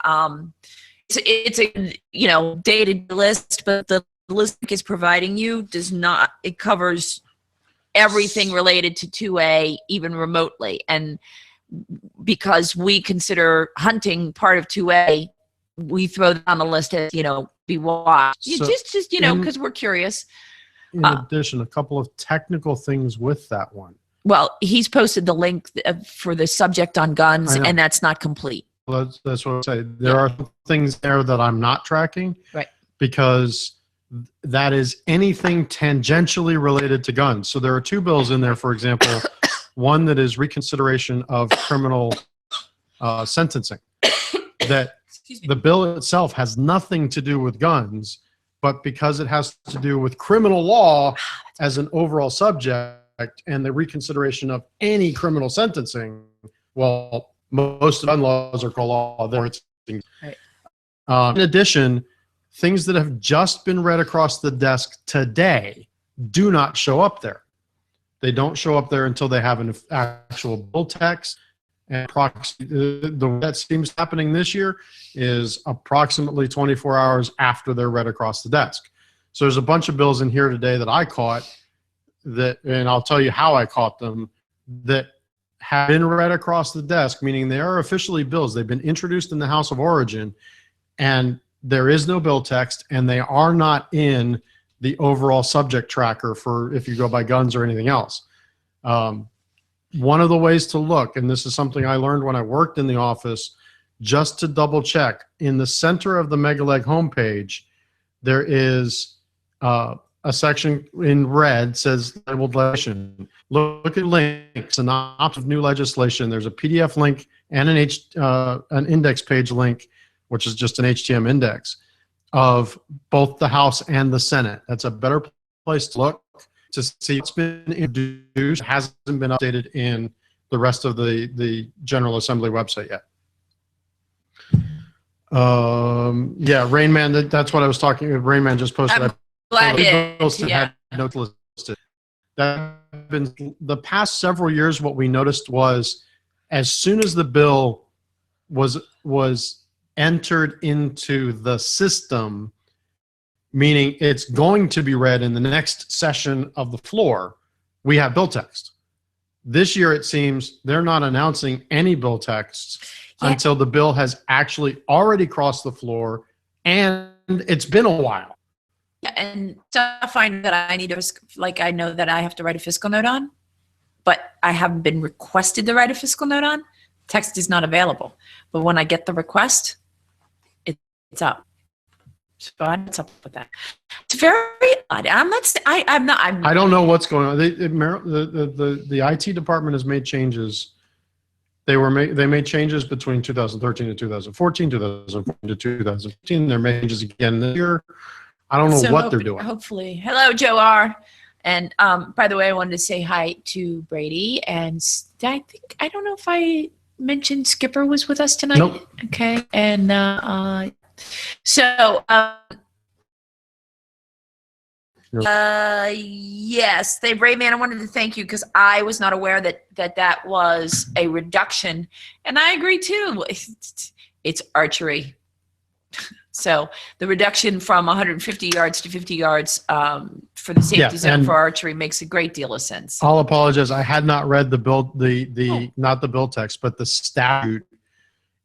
Speaker 4: it's a dated list, but the list is providing you does not. It covers everything related to 2A, even remotely, and because we consider hunting part of 2A, we throw that on the list as be watched.
Speaker 5: So
Speaker 4: just because we're curious.
Speaker 5: In addition, a couple of technical things with that one.
Speaker 4: Well, he's posted the link for the subject on guns, and that's not complete.
Speaker 5: Well, that's what I say. There are things there that I'm not tracking,
Speaker 4: right?
Speaker 5: Because that is anything tangentially related to guns. So there are 2 bills in there, for example, one that is reconsideration of criminal sentencing. That the bill itself has nothing to do with guns, but because it has to do with criminal law as an overall subject and the reconsideration of any criminal sentencing, well, most gun laws are called law. Right. In addition, things that have just been read across the desk today do not show up there. They don't show up there until they have an actual bill text. And the way that seems happening this year is approximately 24 hours after they're read across the desk. So there's a bunch of bills in here today that I caught and I'll tell you how I caught them, that have been read across the desk, meaning they are officially bills. They've been introduced in the House of Origin, and there is no bill text, and they are not in the overall subject tracker for if you go by guns or anything else. One of the ways to look, and this is something I learned when I worked in the office, just to double check, in the center of the Megaleg homepage, there is a section in red says labeled legislation. Look at links, synopsis of new legislation. There's a PDF link and an index page link, which is just an HTML index of both the House and the Senate. That's a better place to look to see what's been introduced, hasn't been updated in the rest of the General Assembly website yet. Yeah, Rain Man, that's what I was talking about. Rain Man just posted.
Speaker 4: I'm glad it,
Speaker 5: had notes listed. That been the past several years. What we noticed was, as soon as the bill was entered into the system, meaning it's going to be read in the next session of the floor, we have bill text. This year, it seems they're not announcing any bill texts until the bill has actually already crossed the floor, and it's been a while.
Speaker 4: Yeah, and stuff I know that I need to, like I know that I have to write a fiscal note on, but I haven't been requested to write a fiscal note on. Text is not available. But when I get the request, it's up. So what's up with that? It's very odd.
Speaker 5: I don't know what's going on. The IT department has made changes. They made changes between 2013 and 2014, 2014 to 2015. They're making changes again this year. I don't know what they're doing.
Speaker 4: Hopefully. Hello, Joe R. And by the way, I wanted to say hi to Brady. And I don't know if I mentioned Skipper was with us tonight.
Speaker 5: Nope.
Speaker 4: Okay. And yes, Rayman, I wanted to thank you because I was not aware that was a reduction. And I agree too. It's archery. So the reduction from 150 yards to 50 yards for the safety zone for archery makes a great deal of sense.
Speaker 5: I'll apologize. I had not read the bill, not the bill text, but the statute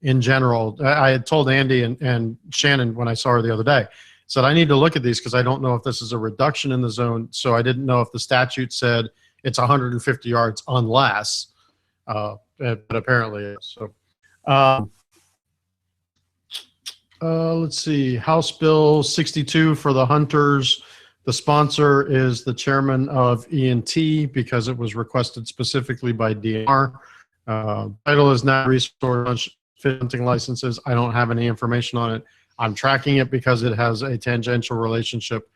Speaker 5: in general. I had told Andy and Shannon when I saw her the other day, said I need to look at these because I don't know if this is a reduction in the zone. So I didn't know if the statute said it's 150 yards unless, but apparently it is. So. Let's see, House Bill 62 for the hunters. The sponsor is the chairman of E&T because it was requested specifically by DNR. Title is now resource hunting licenses. I don't have any information on it. I'm tracking it because it has a tangential relationship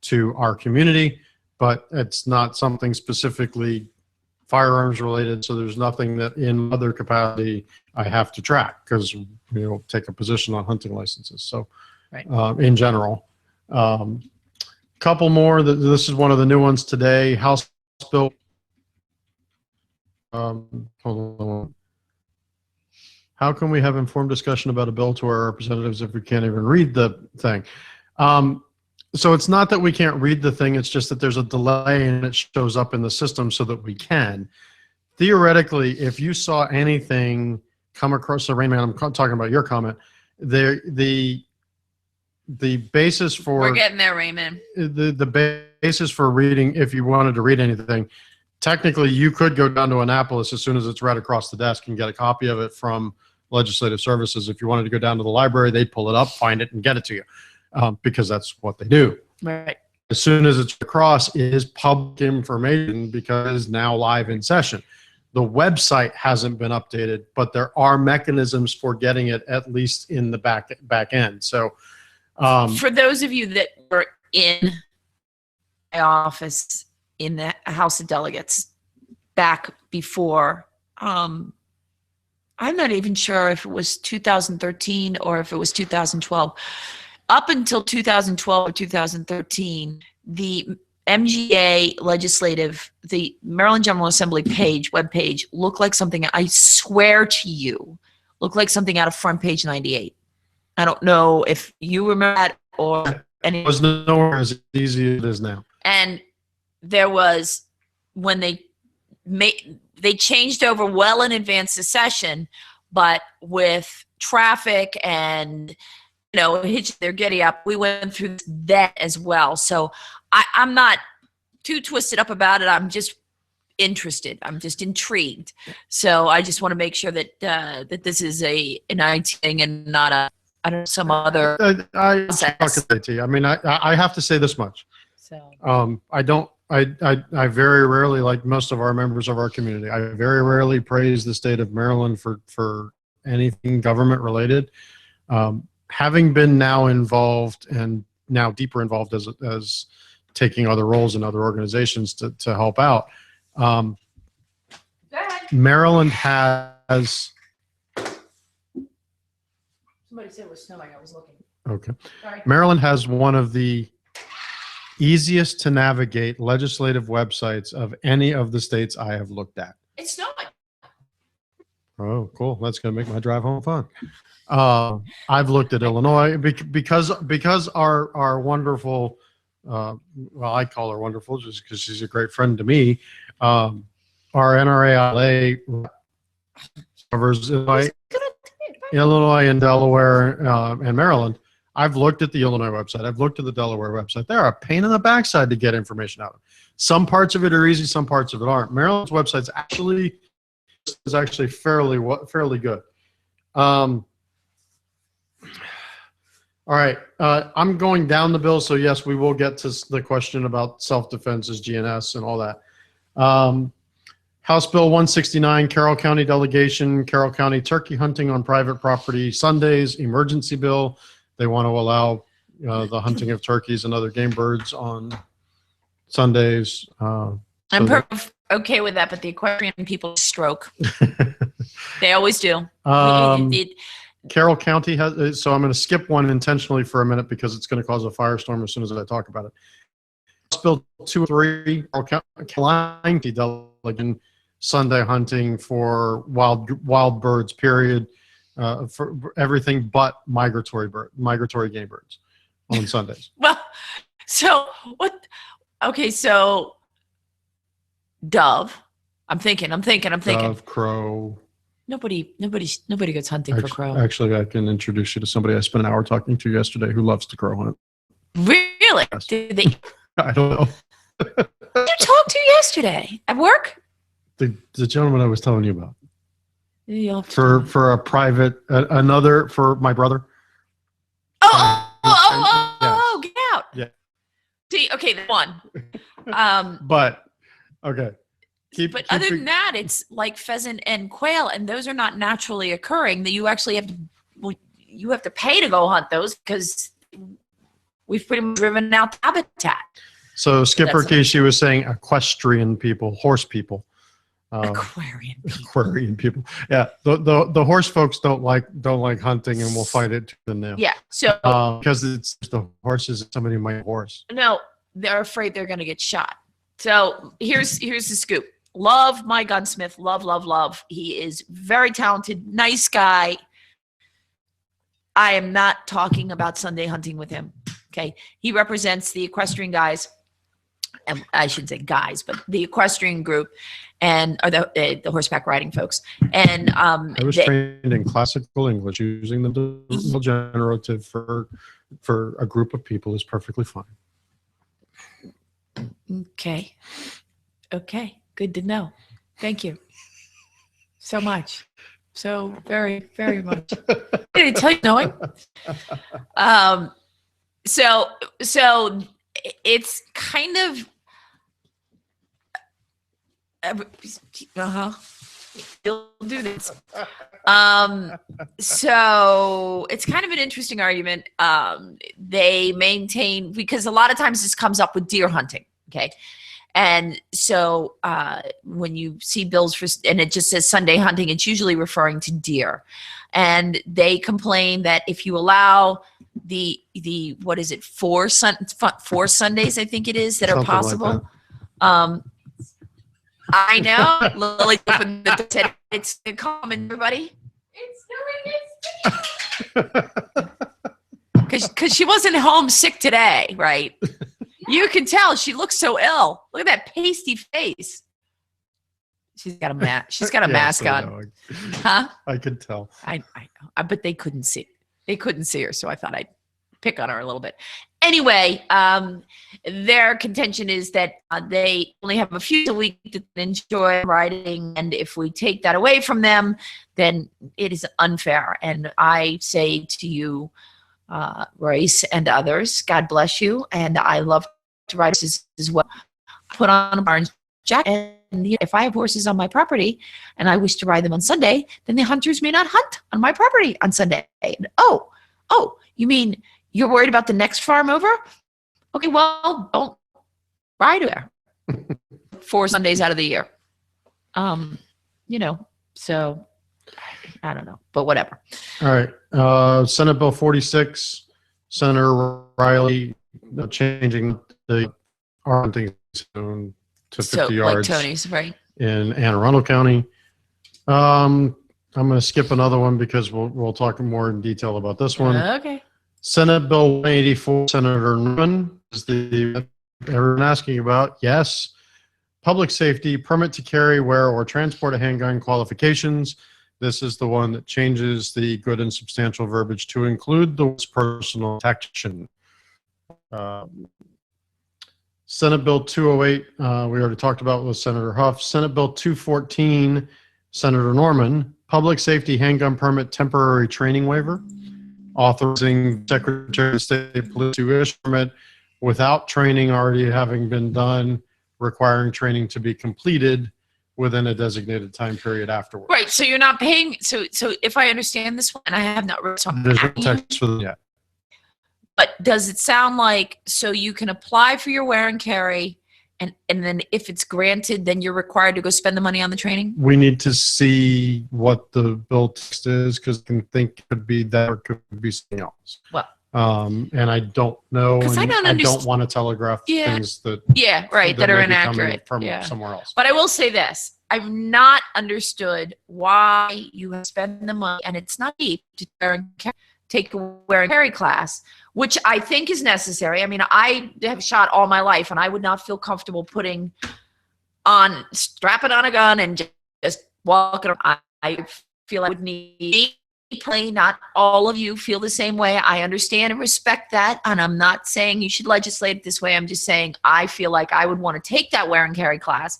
Speaker 5: to our community, but it's not something specifically firearms related. So there's nothing that in other capacity I have to track because take a position on hunting licenses. So
Speaker 4: right.
Speaker 5: In general, couple more. This is one of the new ones today. House Bill. Hold on. How can we have informed discussion about a bill to our representatives if we can't even read the thing? So it's not that we can't read the thing. It's just that there's a delay and it shows up in the system so that we can. Theoretically, if you saw anything come across the Rain Man, I'm talking about your comment, the basis for...
Speaker 4: We're getting there, Raymond.
Speaker 5: The basis for reading, if you wanted to read anything, technically you could go down to Annapolis as soon as it's read across the desk and get a copy of it from Legislative Services. If you wanted to go down to the library, they'd pull it up, find it, and get it to you. Because that's what they do.
Speaker 4: Right.
Speaker 5: As soon as it's across, it is public information because it's now live in session. The website hasn't been updated, but there are mechanisms for getting it at least in the back end. So,
Speaker 4: for those of you that were in my office in the House of Delegates back before, I'm not even sure if it was 2013 or if it was 2012. Up until 2012 or 2013, the MGA legislative, the Maryland General Assembly webpage looked like something, I swear to you, looked like something out of Front Page 98. I don't know if you remember that or any.
Speaker 5: It was nowhere as easy as it is now.
Speaker 4: And there was, when they changed over well in advance of session, but with traffic and they're giddy up. We went through that as well. So I'm not too twisted up about it. I'm just interested. I'm just intrigued. So I just want to make sure that that this is an IT thing and not some other.
Speaker 5: I mean, I have to say this much.
Speaker 4: So
Speaker 5: I very rarely, like most of our members of our community, I very rarely praise the state of Maryland for anything government related. Having been now involved and now deeper involved as taking other roles in other organizations to help out, Maryland has.
Speaker 4: Somebody said it was snowing. I was looking.
Speaker 5: Okay.
Speaker 4: Sorry.
Speaker 5: Maryland has one of the easiest to navigate legislative websites of any of the states I have looked at.
Speaker 4: It's snowing.
Speaker 5: Oh, cool. That's going to make my drive home fun. I've looked at Illinois because our wonderful, well, I call her wonderful just because she's a great friend to me. Our NRALA covers Illinois and Delaware and Maryland. I've looked at the Illinois website. I've looked at the Delaware website. They're a pain in the backside to get information out of. Some parts of it are easy. Some parts of it aren't. Maryland's website is actually fairly good. All right. I'm going down the bill. So yes, we will get to the question about self-defense as GNS and all that. House Bill 169, Carroll County delegation, Carroll County turkey hunting on private property Sundays, emergency bill. They want to allow the hunting of turkeys and other game birds on Sundays.
Speaker 4: I'm okay with that, but the aquarium people stroke. They always do.
Speaker 5: Carroll County has, so I'm going to skip one intentionally for a minute because it's going to cause a firestorm as soon as I talk about it. House Bill 203, Carroll County delegation, Sunday hunting for wild birds, period, for everything but migratory game birds on Sundays.
Speaker 4: Well, so what? Okay, so dove. I'm thinking.
Speaker 5: Dove, crow.
Speaker 4: Nobody goes hunting for crow.
Speaker 5: Actually, I can introduce you to somebody I spent an hour talking to yesterday who loves to crow hunt.
Speaker 4: Really?
Speaker 5: Yes.
Speaker 4: Did they?
Speaker 5: I don't know.
Speaker 4: Who did you talk to yesterday at work?
Speaker 5: The gentleman I was telling you about.
Speaker 4: You'll have to
Speaker 5: For a private, another for my brother.
Speaker 4: Oh, get out.
Speaker 5: Yeah.
Speaker 4: See, okay, the one.
Speaker 5: But, okay.
Speaker 4: But other than that, it's like pheasant and quail, and those are not naturally occurring. That you actually have to pay to go hunt those because we've pretty much driven out the habitat.
Speaker 5: So Skipper Kishi was saying equestrian people, horse people.
Speaker 4: Aquarian
Speaker 5: people. Yeah, the horse folks don't like hunting and will fight it tooth and nail.
Speaker 4: Yeah, so
Speaker 5: because it's the horses. Somebody might horse.
Speaker 4: No, they're afraid they're going to get shot. So here's the scoop. Love my gunsmith. Love. He is very talented, nice guy. I am not talking about Sunday hunting with him. Okay, he represents the equestrian guys. And I shouldn't say guys, but the equestrian group and or the horseback riding folks. And
Speaker 5: I was trained in classical English. Using the generative for a group of people is perfectly fine.
Speaker 4: Okay. Good to know. Thank you so much. So very, very much. Did I tell you knowing? So it's kind of you'll do this. So it's kind of an interesting argument. They maintain, because a lot of times this comes up with deer hunting. Okay. And so when you see bills and it just says Sunday hunting, it's usually referring to deer. And they complain that if you allow the what is it, four Sundays, I think it is, that
Speaker 5: Something
Speaker 4: are possible.
Speaker 5: Like
Speaker 4: I know. Lily opened the said it's common, everybody. It's doing its because she wasn't home sick today, right? You can tell she looks so ill. Look at that pasty face. She's got a mask on. Huh?
Speaker 5: I could tell.
Speaker 4: I know. But they couldn't see. They couldn't see her, so I thought I'd pick on her a little bit. Anyway, their contention is that they only have a few a week to enjoy riding, and if we take that away from them, then it is unfair. And I say to you, Royce and others, God bless you, and I love to ride horses as well. Put on a barn jacket, and if I have horses on my property and I wish to ride them on Sunday, then the hunters may not hunt on my property on Sunday. And, oh, you mean you're worried about the next farm over? Okay, well, don't ride there 4 Sundays out of the year. So I don't know, but whatever.
Speaker 5: All right. Senate Bill 46, Senator Riley changing the hunting zone to 50 yards.
Speaker 4: Like Tony's, right?
Speaker 5: In Anne Arundel County. I'm going to skip another one because we'll talk more in detail about this one.
Speaker 4: Okay.
Speaker 5: Senate Bill 184, Senator Newman is the everyone asking about. Yes. Public safety, permit to carry, wear, or transport a handgun qualifications. This is the one that changes the good and substantial verbiage to include the personal protection. Senate Bill 208, we already talked about with Senator Huff. Senate Bill 214, Senator Norman, public safety handgun permit temporary training waiver. authorizing Secretary of State Police to issue a permit without training already having been done, requiring training to be completed within a designated time period afterwards.
Speaker 4: Right. So you're not paying. So if I understand this one, and I have not read, so I'm
Speaker 5: There's no
Speaker 4: asking you,
Speaker 5: text for them yet.
Speaker 4: but does it sound like, so you can apply for your wear and carry, and then if it's granted, then you're required to go spend the money on the training?
Speaker 5: We need to see what the bill text is, because I can think it could be that or it could be something else.
Speaker 4: Well,
Speaker 5: and I don't know.
Speaker 4: 'Cause I
Speaker 5: and
Speaker 4: don't
Speaker 5: I don't want to telegraph
Speaker 4: Yeah.
Speaker 5: things that
Speaker 4: yeah, right, that are
Speaker 5: may be coming
Speaker 4: inaccurate.
Speaker 5: from
Speaker 4: Yeah.
Speaker 5: somewhere else.
Speaker 4: But I will say this. I've not understood why you have spent the money, and it's not cheap to take a wear and carry class, which I think is necessary. I mean, I have shot all my life, and I would not feel comfortable strapping on a gun and just walking around. I feel I would need, not all of you feel the same way. I understand and respect that, and I'm not saying you should legislate it this way. I'm just saying I feel like I would want to take that wear and carry class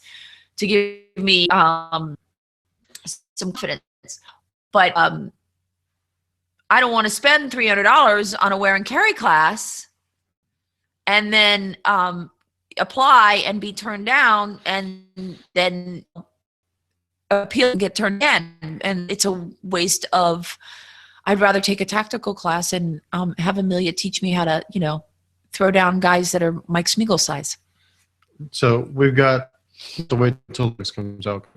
Speaker 4: to give me some confidence. But I don't want to spend $300 on a wear and carry class and then apply and be turned down and then appeal and get turned in. And it's a waste of, I'd rather take a tactical class and have Amelia teach me how to, throw down guys that are Mike Smeagol size.
Speaker 5: So we've got to wait until this comes out.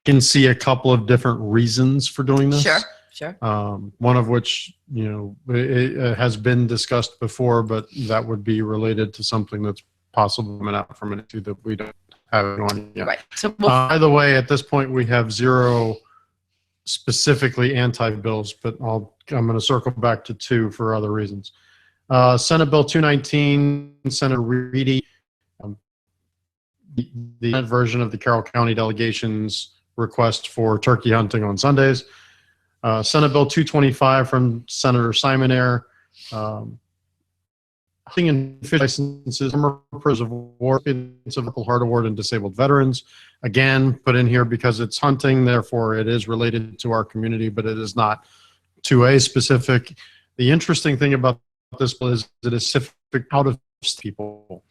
Speaker 5: Can see a couple of different reasons for doing this.
Speaker 4: Sure.
Speaker 5: One of which, it has been discussed before, but that would be related to something that's possible coming out from an issue that we don't have on yet.
Speaker 4: Right. So
Speaker 5: by the way, at this point, we have 0 specifically anti-bills, but I'm going to circle back to 2 for other reasons. Senate Bill 219, Senator Reedy, the version of the Carroll County delegation's request for turkey hunting on Sundays. Senate Bill 225 from Senator Simonaire, hunting and fish licenses, former prisoners of war, recipients of the Purple Heart Award, and disabled veterans. Again, put in here because it's hunting, therefore it is related to our community, but it is not 2A specific. The interesting thing about this bill is it is specific out of people.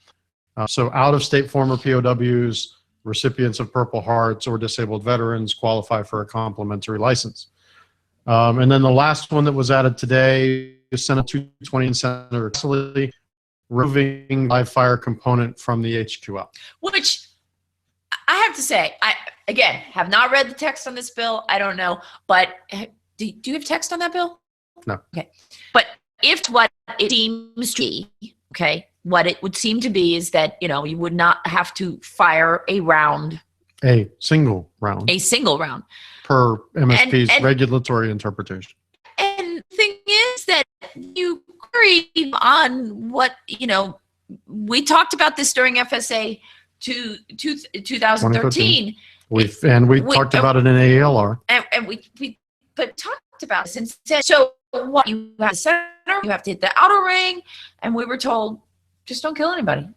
Speaker 5: So out-of-state former POWs, recipients of Purple Hearts, or disabled veterans qualify for a complimentary license. And then the last one that was added today is Senate 220 and Senator Kessley, removing live fire component from the H2L.
Speaker 4: Which I have to say, I, again, have not read the text on this bill. I don't know. But do you have text on that bill?
Speaker 5: No.
Speaker 4: Okay. But if what it seems to be, okay, what it would seem to be is that, you would not have to fire a round.
Speaker 5: A single round. Per MSP's
Speaker 4: and
Speaker 5: regulatory interpretation.
Speaker 4: And the thing is that you agree on what, we talked about this during FSA 2013.
Speaker 5: We talked about it in ALR.
Speaker 4: And we talked about this and said, so what, you have the center, you have to hit the outer ring, and we were told, just don't kill anybody.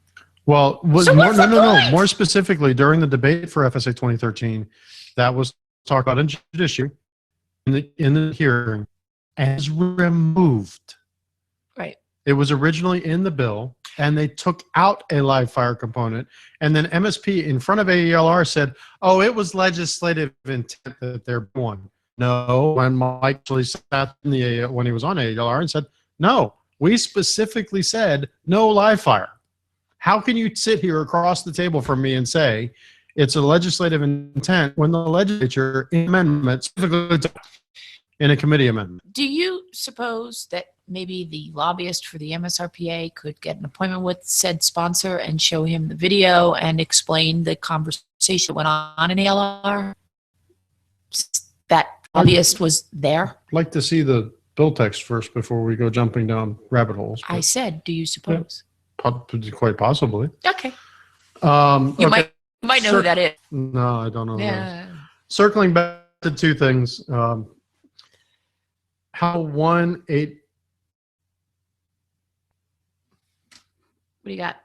Speaker 5: Well, more specifically, during the debate for FSA 2013, that was talked about in judiciary, in the hearing, as removed.
Speaker 4: Right.
Speaker 5: It was originally in the bill, and they took out a live fire component, and then MSP in front of AELR said, oh, it was legislative intent that they're one. No, when Mike actually sat in the when he was on AELR and said, no, we specifically said no live fire. How can you sit here across the table from me and say it's a legislative intent when the legislature in amendment specifically in a committee amendment?
Speaker 4: Do you suppose that maybe the lobbyist for the MSRPA could get an appointment with said sponsor and show him the video and explain the conversation that went on in ALR? That lobbyist was there?
Speaker 5: I'd like to see the bill text first before we go jumping down rabbit holes.
Speaker 4: I said, do you suppose?
Speaker 5: Quite possibly.
Speaker 4: Okay.
Speaker 5: You
Speaker 4: might know who that is.
Speaker 5: No, I don't know.
Speaker 4: Yeah.
Speaker 5: Circling back to 2 things. How 8
Speaker 4: What do you got?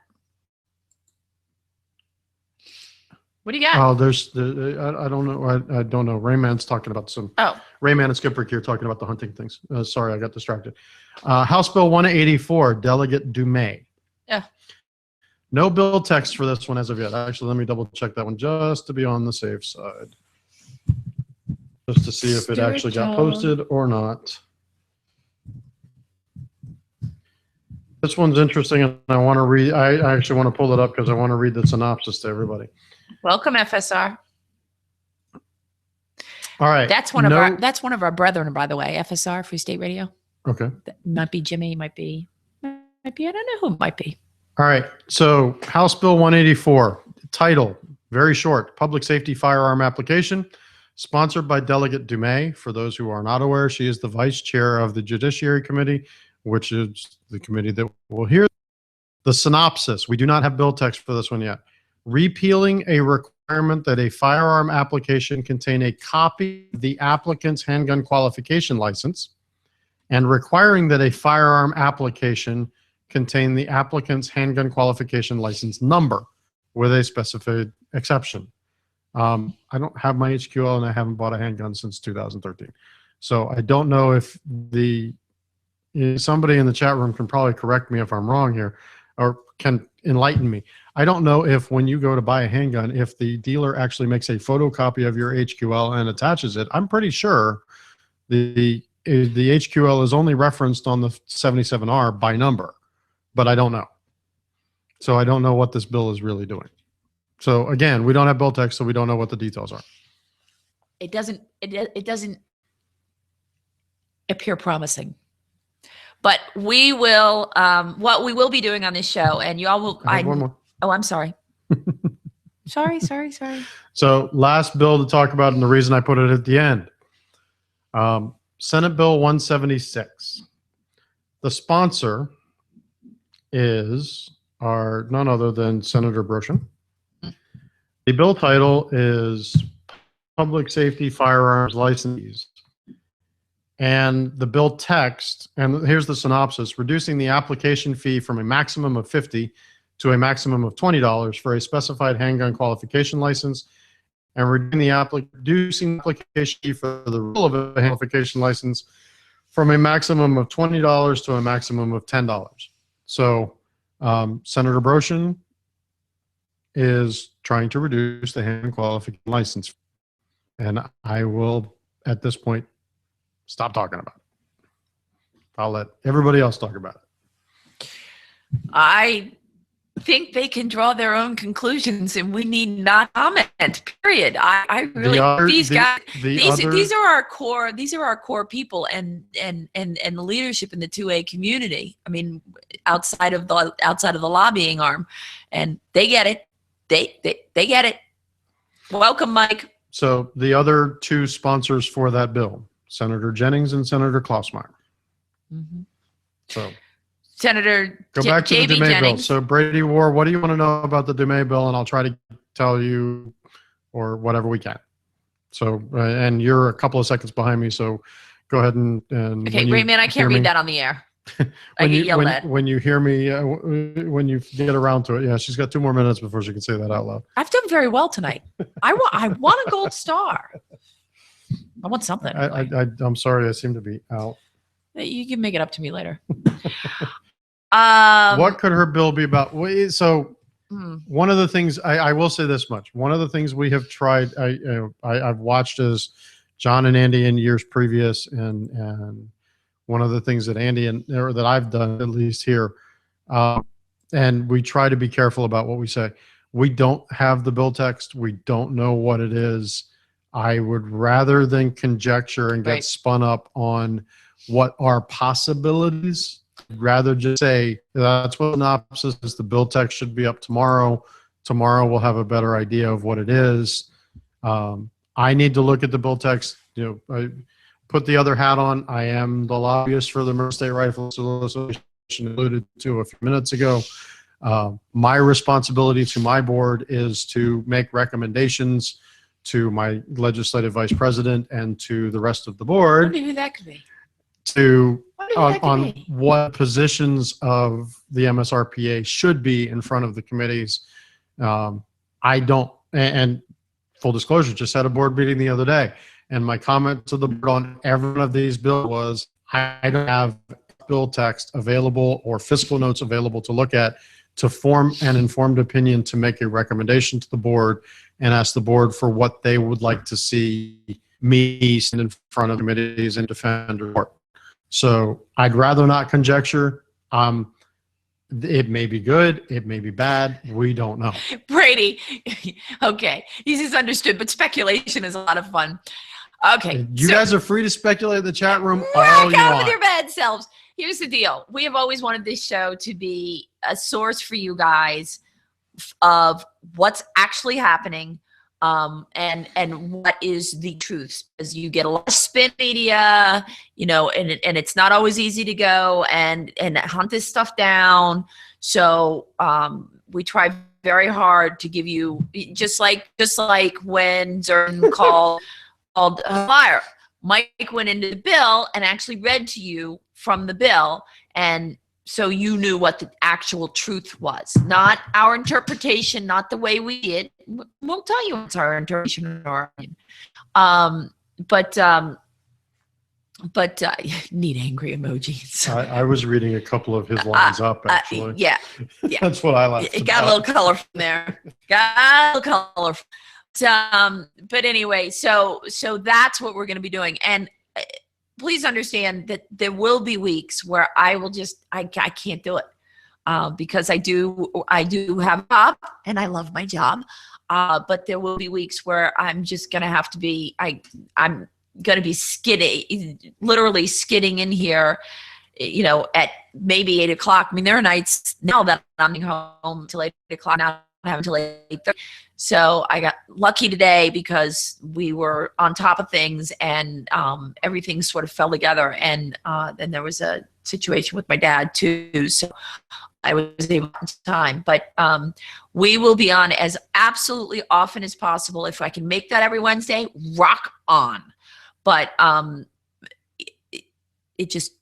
Speaker 4: What do you got?
Speaker 5: Oh, I don't know. I don't know. Rayman's talking about some.
Speaker 4: Oh,
Speaker 5: Rayman and Skipper here talking about the hunting things. Sorry, I got distracted. House Bill 184, Delegate Dumais.
Speaker 4: Yeah.
Speaker 5: No bill text for this one as of yet. Actually, let me double check that one just to be on the safe side. Just to see if it actually got posted or not. This one's interesting, and I want to read. I actually want to pull it up because I want to read the synopsis to everybody.
Speaker 4: welcome, FSR.
Speaker 5: All right.
Speaker 4: That's one of our brethren, by the way. FSR, Free State Radio.
Speaker 5: Okay.
Speaker 4: That might be Jimmy. Might be. I don't know who it might be.
Speaker 5: All right. So House Bill 184, title, very short, Public Safety Firearm Application, sponsored by Delegate Dumais. For those who are not aware, she is the vice chair of the Judiciary Committee, which is the committee that will hear the synopsis. We do not have bill text for this one yet. Repealing a requirement that a firearm application contain a copy of the applicant's handgun qualification license and requiring that a firearm application contain the applicant's handgun qualification license number with a specified exception. I don't have my HQL and I haven't bought a handgun since 2013. So I don't know if somebody in the chat room can probably correct me if I'm wrong here or can enlighten me. I don't know if when you go to buy a handgun, if the dealer actually makes a photocopy of your HQL and attaches it. I'm pretty sure the HQL is only referenced on the 77R by number, but I don't know. So I don't know what this bill is really doing. So again, we don't have bill text, so we don't know what the details are.
Speaker 4: It doesn't appear promising. But we will, what we will be doing on this show, and you all will.
Speaker 5: I have one more.
Speaker 4: Oh, I'm sorry. sorry.
Speaker 5: So last bill to talk about, and the reason I put it at the end, Senate Bill 176. The sponsor is none other than Senator Broshin. The bill title is Public Safety Firearms Licensees. And the bill text, and here's the synopsis, reducing the application fee from a maximum of $50 to a maximum of $20 for a specified handgun qualification license, and reducing the application fee for the rule of a qualification license from a maximum of $20 to a maximum of $10. So Senator Broshin is trying to reduce the handgun qualification license. And I will, at this point, stop talking about it. I'll let everybody else talk about it.
Speaker 4: I think they can draw their own conclusions, and we need not comment. Period. I really these are our core. These are our core people, and the leadership in the 2A community. I mean, outside of the lobbying arm, and they get it. They get it. Welcome, Mike.
Speaker 5: So the other two sponsors for that bill, Senator Jennings and Senator Klausmeyer.
Speaker 4: Mm-hmm.
Speaker 5: So
Speaker 4: Senator
Speaker 5: go back to the Dumais bill.
Speaker 4: Jennings.
Speaker 5: So Brady War, what do you want to know about the Dumais bill? And I'll try to tell you or whatever we can. So, and you're a couple of seconds behind me. So go ahead and
Speaker 4: okay, Rayman, I can't read that on the air. I get yelled at.
Speaker 5: When you hear me, when you get around to it, yeah, she's got 2 more minutes before she can say that out loud.
Speaker 4: I've done very well tonight. I want a gold star. I want something.
Speaker 5: I'm sorry, I seem to be out.
Speaker 4: You can make it up to me later.
Speaker 5: What could her bill be about? So one of the things, I will say this much. One of the things we have tried, I've watched as John and Andy in years previous, and one of the things that that I've done, at least here, and we try to be careful about what we say. We don't have the bill text. We don't know what it is. I would rather than conjecture and get spun up on what are possibilities, rather just say that's what the synopsis is. The bill text should be up tomorrow. Tomorrow we'll have a better idea of what it is. I need to look at the bill text. I put the other hat on. I am the lobbyist for the American State Rifle Association, alluded to a few minutes ago. My responsibility to my board is to make recommendations to my legislative vice president and to the rest of the board.
Speaker 4: I wonder who that could be.
Speaker 5: On what positions of the MSRPA should be in front of the committees. I don't and full disclosure, just had a board meeting the other day, and my comment to the board on every one of these bills was, I don't have bill text available or fiscal notes available to look at to form an informed opinion to make a recommendation to the board and ask the board for what they would like to see me stand in front of committees and defend a report. So I'd rather not conjecture. It may be good, it may be bad, we don't know.
Speaker 4: Brady, okay, this is understood, but speculation is a lot of fun. Okay.
Speaker 5: You guys are free to speculate in the chat room all
Speaker 4: Rock
Speaker 5: you
Speaker 4: out
Speaker 5: want.
Speaker 4: with your bad selves. Here's the deal. We have always wanted this show to be a source for you guys of what's actually happening, and what is the truth. Because you get a lot of spin media, you know, and it's not always easy to go and hunt this stuff down. So we try very hard to give you, just like when Zern called a liar. Mike went into the bill and actually read to you from the bill, and so you knew what the actual truth was, not our interpretation, not the way we did. We'll tell you it's our interpretation or but need angry emojis.
Speaker 5: I was reading a couple of his lines up, actually.
Speaker 4: Yeah.
Speaker 5: That's what I laughed
Speaker 4: It got a little color from there. Got a little color. But anyway, so that's what we're going to be doing. And please understand that there will be weeks where I can't do it because I do have a job and I love my job. But there will be weeks where I'm just going to have to be, I'm going to be literally skidding in here, you know, at maybe 8 o'clock. I mean, there are nights now that I'm home till 8 o'clock now. I have until 8:30. So I got lucky today because we were on top of things and everything sort of fell together. And then there was a situation with my dad too. So I was able to time. But we will be on as absolutely often as possible. If I can make that every Wednesday, rock on. But it just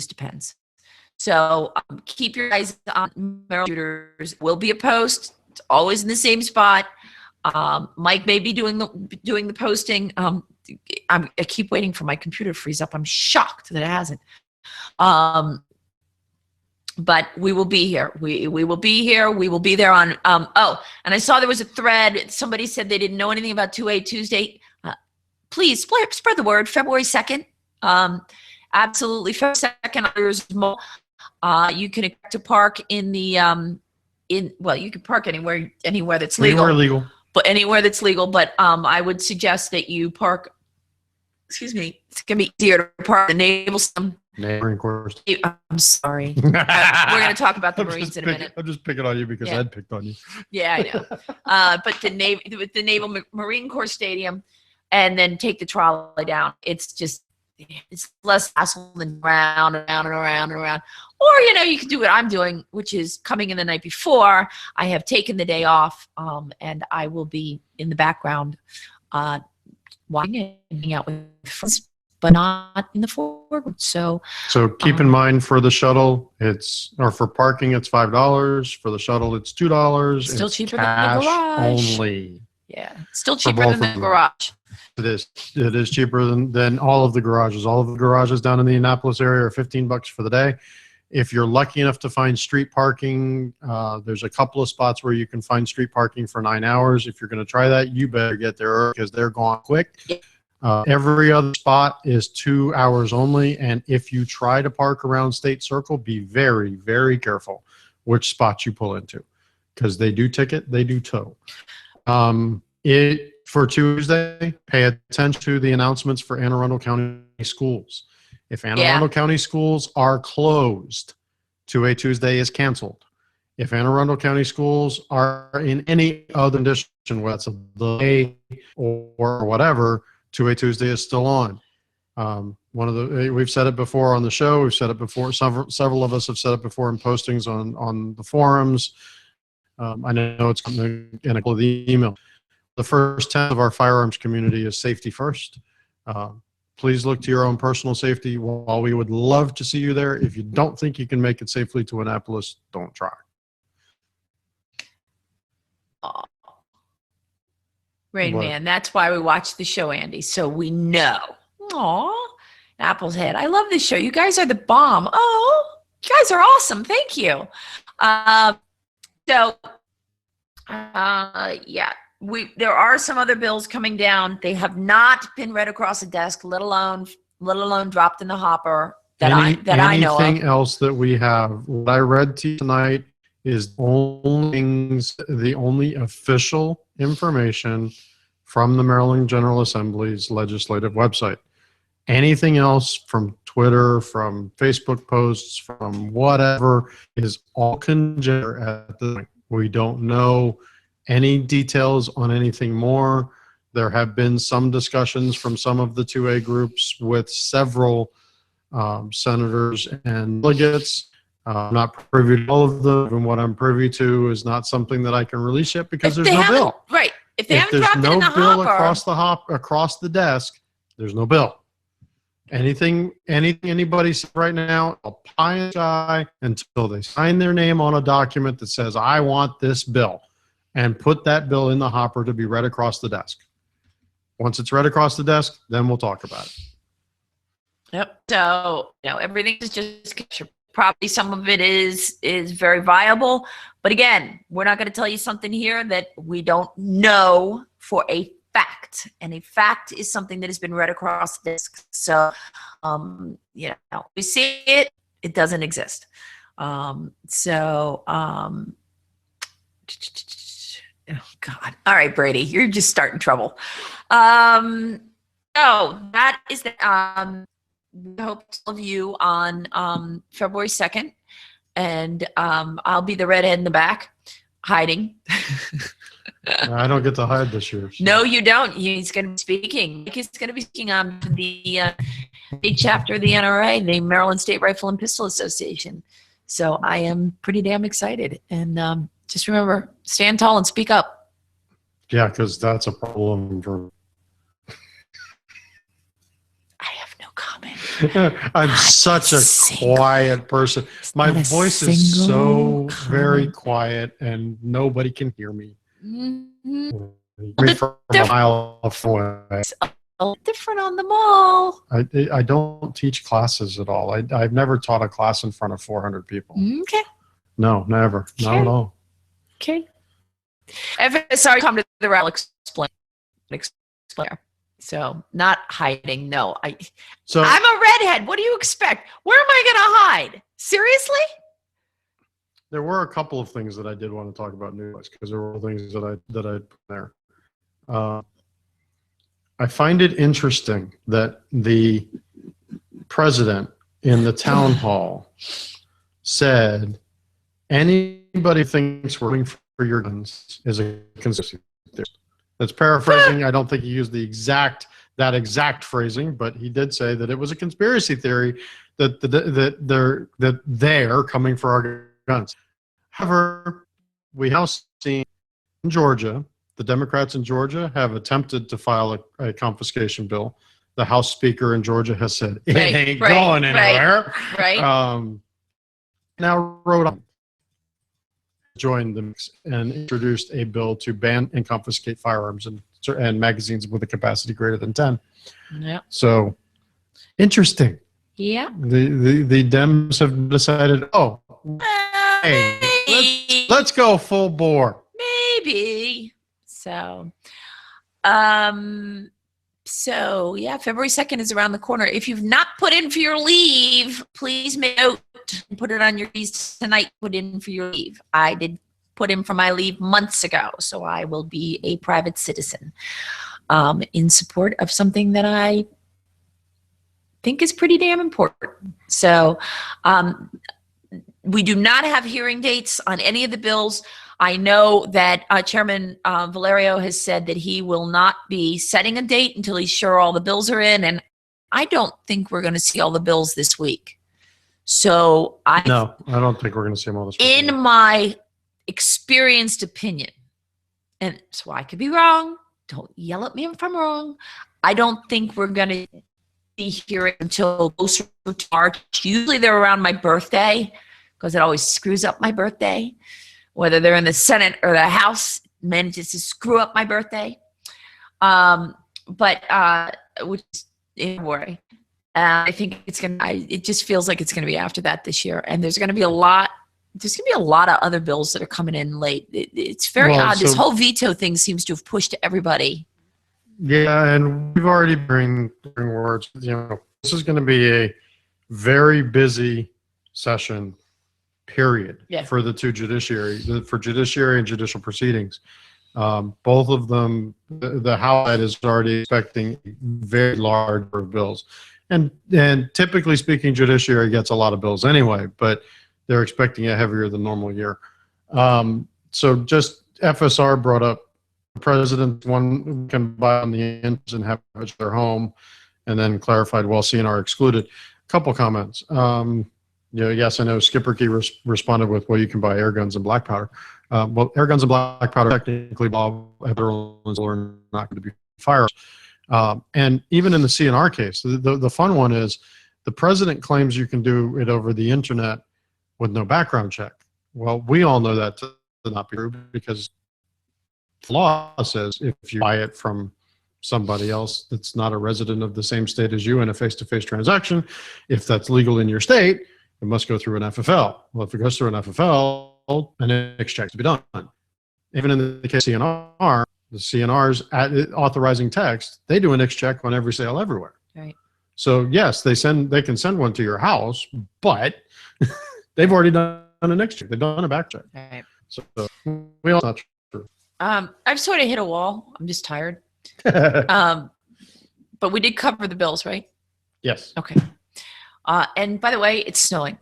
Speaker 4: depends. So keep your eyes on Merrill Shooters. Will be a post. It's always in the same spot. Mike may be doing the posting. I keep waiting for my computer to freeze up. I'm shocked that it hasn't. But we will be here. We will be here. We will be there on. And I saw there was a thread. Somebody said they didn't know anything about 2A Tuesday. Please spread the word. February 2nd. Absolutely, February 2nd. You can expect to park in the. You can park anywhere that's legal.
Speaker 5: Anywhere legal.
Speaker 4: But anywhere that's legal. But I would suggest that you park. Excuse me. It's gonna be easier to park the naval system.
Speaker 5: Marine Corps.
Speaker 4: I'm sorry. We're gonna talk about the Marines in a minute.
Speaker 5: I'm just picking on you because Ed picked on you.
Speaker 4: Yeah, I know. But the Naval Marine Corps Stadium, and then take the trolley down. It's less hassle than round and round and around and around. Or, you can do what I'm doing, which is coming in the night before. I have taken the day off, and I will be in the background watching and hanging out with friends, but not in the foreground. So
Speaker 5: keep in mind for the shuttle, for parking, it's $5. For the shuttle, it's $2.
Speaker 4: Still
Speaker 5: it's
Speaker 4: cheaper than the garage.
Speaker 5: Only.
Speaker 4: Yeah, still cheaper than the garage.
Speaker 5: It is cheaper than all of the garages. All of the garages down in the Annapolis area are $15 for the day. If you're lucky enough to find street parking, there's a couple of spots where you can find street parking for 9 hours. If you're going to try that, you better get there early because they're gone quick. Every other spot is 2 hours only. And if you try to park around State Circle, be very, very careful which spots you pull into because they do ticket, they do tow. For Tuesday, pay attention to the announcements for Anne Arundel County schools. If Anne Arundel County schools are closed, 2A Tuesday is canceled. If Anne Arundel County schools are in any other condition, whether it's a delay or whatever, 2A Tuesday is still on. We've said it before on the show. We've said it before. Several of us have said it before in postings on the forums. I know it's in the email. The first tenet of our firearms community is safety first. Please look to your own personal safety. While we would love to see you there, if you don't think you can make it safely to Annapolis, don't try.
Speaker 4: Rain
Speaker 5: What?
Speaker 4: Man. That's why we watch the show, Andy. So we know. Aw. Apple's Head. I love this show. You guys are the bomb. Oh, you guys are awesome. Thank you. Yeah, there are some other bills coming down. They have not been read across the desk, let alone dropped in the hopper that I know of.
Speaker 5: Anything else that we have? What I read to you tonight is the only official information from the Maryland General Assembly's legislative website. Anything else from Twitter, from Facebook posts, from whatever is all conjecture at the point. We don't know any details on anything more. There have been some discussions from some of the 2A groups with several senators and delegates. I'm not privy to all of them, and what I'm privy to is not something that I can release yet because there's no bill.
Speaker 4: Right. If they haven't
Speaker 5: there's
Speaker 4: dropped it in the
Speaker 5: bill
Speaker 4: hopper.
Speaker 5: across the desk, there's no bill. Anything anybody says right now, I'll pie in the sky until they sign their name on a document that says, I want this bill, and put that bill in the hopper to be read across the desk. Once it's read across the desk, then we'll talk about it.
Speaker 4: Yep. So, everything is just probably some of it is very viable. But again, we're not going to tell you something here that we don't know for a fact. And a fact is something that has been read across the desk. So, we see it, it doesn't exist. Oh God. All right, Brady, you're just starting trouble. So that is the, we hope to love you on February 2nd. And I'll be the redhead in the back, hiding.
Speaker 5: I don't get to hide this year. So.
Speaker 4: No, you don't. He's going to be speaking. He's going to be speaking on the state chapter of the NRA, the Maryland State Rifle and Pistol Association. So I am pretty damn excited. And just remember, stand tall and speak up.
Speaker 5: Yeah, because that's a problem for.
Speaker 4: I have no comment.
Speaker 5: I'm such a quiet person. My voice is so very quiet, and nobody can hear me.
Speaker 4: Mm-hmm.
Speaker 5: Me from a mile away.
Speaker 4: Different on the mall.
Speaker 5: I don't teach classes at all. I've never taught a class in front of 400 people.
Speaker 4: Okay.
Speaker 5: No, never.
Speaker 4: Okay.
Speaker 5: Not at all.
Speaker 4: Okay. Sorry, come to the rally. Explain. So not hiding. No, I'm a redhead. What do you expect? Where am I going to hide? Seriously?
Speaker 5: There were a couple of things that I did want to talk about news because there were things that I put there. I find it interesting that the president in the town hall said anybody thinks we're running for your guns is a conspiracy theorist. That's paraphrasing. I don't think he used that exact phrasing, but he did say that it was a conspiracy theory that they're coming for our guns. However, we have seen in Georgia, the Democrats in Georgia have attempted to file a confiscation bill. The House Speaker in Georgia has said it ain't going anywhere.
Speaker 4: Right.
Speaker 5: Now Rhode Island joined the mix and introduced a bill to ban and confiscate firearms and magazines with a capacity greater than 10.
Speaker 4: Yeah.
Speaker 5: So interesting.
Speaker 4: Yeah.
Speaker 5: The Dems have decided, hey, let's go full bore.
Speaker 4: Maybe. So yeah, February 2nd is around the corner. If you've not put in for your leave, please make note and put it on your keys tonight. Put in for your leave. I did put in for my leave months ago, so I will be a private citizen in support of something that I think is pretty damn important. So we do not have hearing dates on any of the bills. I know that Chairman Valerio has said that he will not be setting a date until he's sure all the bills are in, and I don't think we're going to see all the bills this week. So
Speaker 5: No, I don't think we're going to see them all this week.
Speaker 4: In my experienced opinion, and so I could be wrong, don't yell at me if I'm wrong, I don't think we're going to be hearing until closer to March. Usually they're around my birthday because it always screws up my birthday. Whether they're in the Senate or the House, manages to screw up my birthday. Which is in worry. I think it just feels like it's going to be after that this year. And there's going to be a lot of other bills that are coming in late. It's very odd. This whole veto thing seems to have pushed everybody.
Speaker 5: Yeah, and we've already bring words. This is going to be a very busy session, period, for the two for judiciary and judicial proceedings. Both of them, the House is already expecting very large number of bills. And typically speaking, judiciary gets a lot of bills anyway, but they're expecting a heavier than normal year. So just FSR brought up the president one can buy on the ends and have it at their home, and then clarified, well, CNR excluded. A couple comments. Yes, I know Skipperkey responded with, well, you can buy air guns and black powder. Well, air guns and black powder technically are not going to be firearms. And even in the CNR case, the fun one is the president claims you can do it over the internet with no background check. Well, we all know that to not be true, because the law says if you buy it from somebody else that's not a resident of the same state as you in a face-to-face transaction, if that's legal in your state, it must go through an FFL. Well, if it goes through an FFL, an NICS check to be done. Even in the case of CNR, the CNR's authorizing text, they do a NICS check on every sale everywhere.
Speaker 4: Right.
Speaker 5: So yes, they can send one to your house, but they've already done a NICS check. They've done a back check.
Speaker 4: Right.
Speaker 5: So we all not true.
Speaker 4: I've sort of hit a wall. I'm just tired. But we did cover the bills, right?
Speaker 5: Yes.
Speaker 4: Okay. And by the way, it's snowing.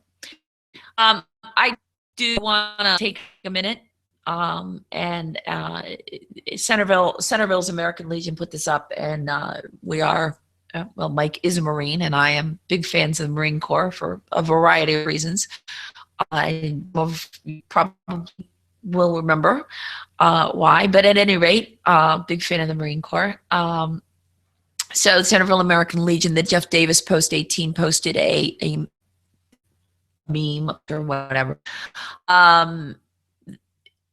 Speaker 4: I do want to take a minute. Centerville's American Legion put this up, and we are, Mike is a Marine, and I am big fans of the Marine Corps for a variety of reasons. You probably will remember why, but at any rate, big fan of the Marine Corps. So Centerville American Legion, the Jeff Davis Post 18 posted a meme or whatever. And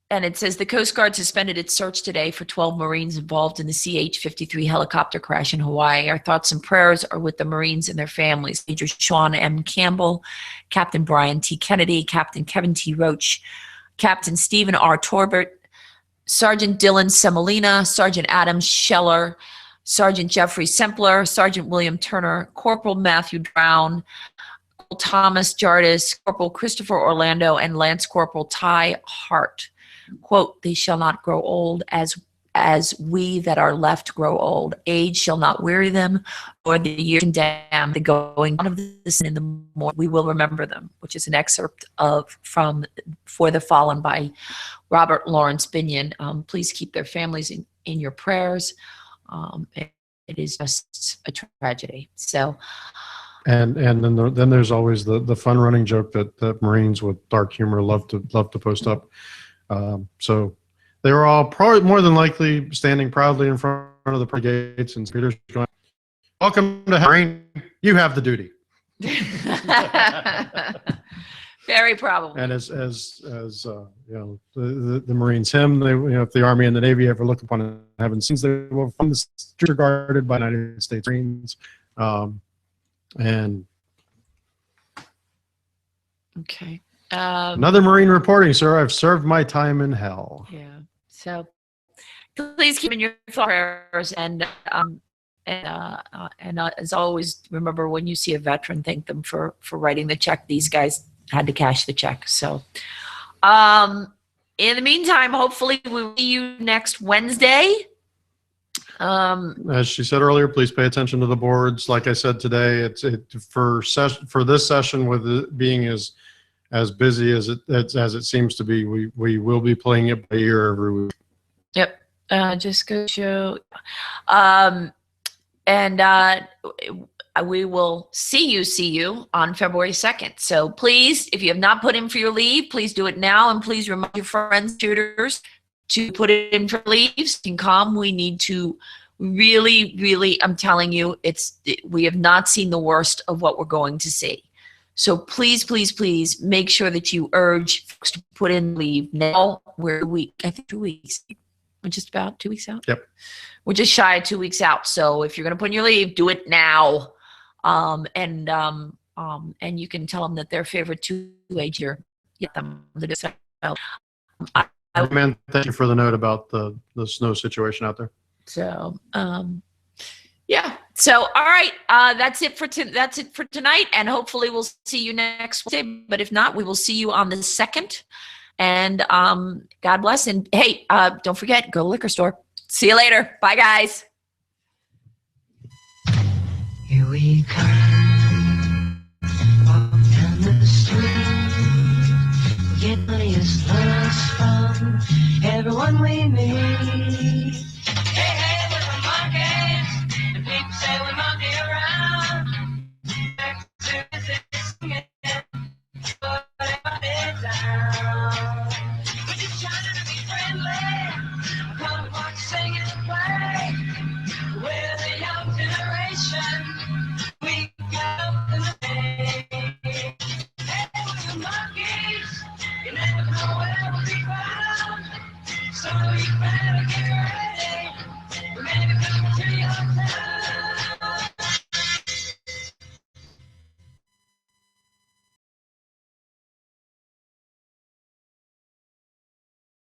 Speaker 4: it says the Coast Guard suspended its search today for 12 Marines involved in the CH-53 helicopter crash in Hawaii. Our thoughts and prayers are with the Marines and their families. Major Sean M. Campbell, Captain Brian T. Kennedy, Captain Kevin T. Roach, Captain Stephen R. Torbert, Sergeant Dylan Semolina, Sergeant Adam Scheller, Sergeant Jeffrey Sempler, Sergeant William Turner, Corporal Matthew Brown, Thomas Jardis, Corporal Christopher Orlando, and Lance Corporal Ty Hart. Quote, they shall not grow old as we that are left grow old. Age shall not weary them, or the year condemn the going on of this, in the more we will remember them, which is an excerpt from For the Fallen by Robert Lawrence Binion. Please keep their families in your prayers. It is just a tragedy. So,
Speaker 5: and then there's always the fun running joke that Marines with dark humor love to post up. So they were all probably more than likely standing proudly in front of the gates, and Peter's going, "Welcome to Marine. You have the duty."
Speaker 4: Very probable.
Speaker 5: And as the Marines hymn, if the Army and the Navy ever look upon heaven scenes, they will find the streets are guarded by United States Marines. And
Speaker 4: okay.
Speaker 5: Another Marine reporting, sir. I've served my time in hell.
Speaker 4: Yeah. So please keep in your prayers, and as always, remember when you see a veteran, thank them for writing the check. These guys had to cash the check. So, in the meantime, hopefully we'll see you next Wednesday.
Speaker 5: As she said earlier, please pay attention to the boards. Like I said today, for this session, with it being as busy as it seems to be, we will be playing it by ear every week.
Speaker 4: Yep. Just go show. We will see you on February 2nd. So please, if you have not put in for your leave, please do it now, and please remind your friends, tutors, to put it in for leaves. You can come. We need to really, I'm telling you, we have not seen the worst of what we're going to see. So please make sure that you urge folks to put in leave now. We're a week, I think 2 weeks. We're just about 2 weeks out.
Speaker 5: Yep.
Speaker 4: We're just shy of 2 weeks out. So if you're going to put in your leave, do it now. And you can tell them that their favorite two-age year. Get them to decide.
Speaker 5: Man, thank you for the note about the snow situation out there.
Speaker 4: So, yeah. So, all right. That's it for tonight. And hopefully we'll see you next Wednesday. But if not, we will see you on the 2nd. And God bless. And hey, don't forget, go to the liquor store. See you later. Bye, guys.
Speaker 6: Here we come, walk down the street. We get plenteous love from everyone we meet. Hey, hey, we're the monkeys, and people say we monkey around. Back to this singing, but everybody down. We're just trying to be friendly. Come and watch, sing and play. We're the young generation. We got up in the day. Hey, we're the monkeys. You never know where we'll be found. So you better get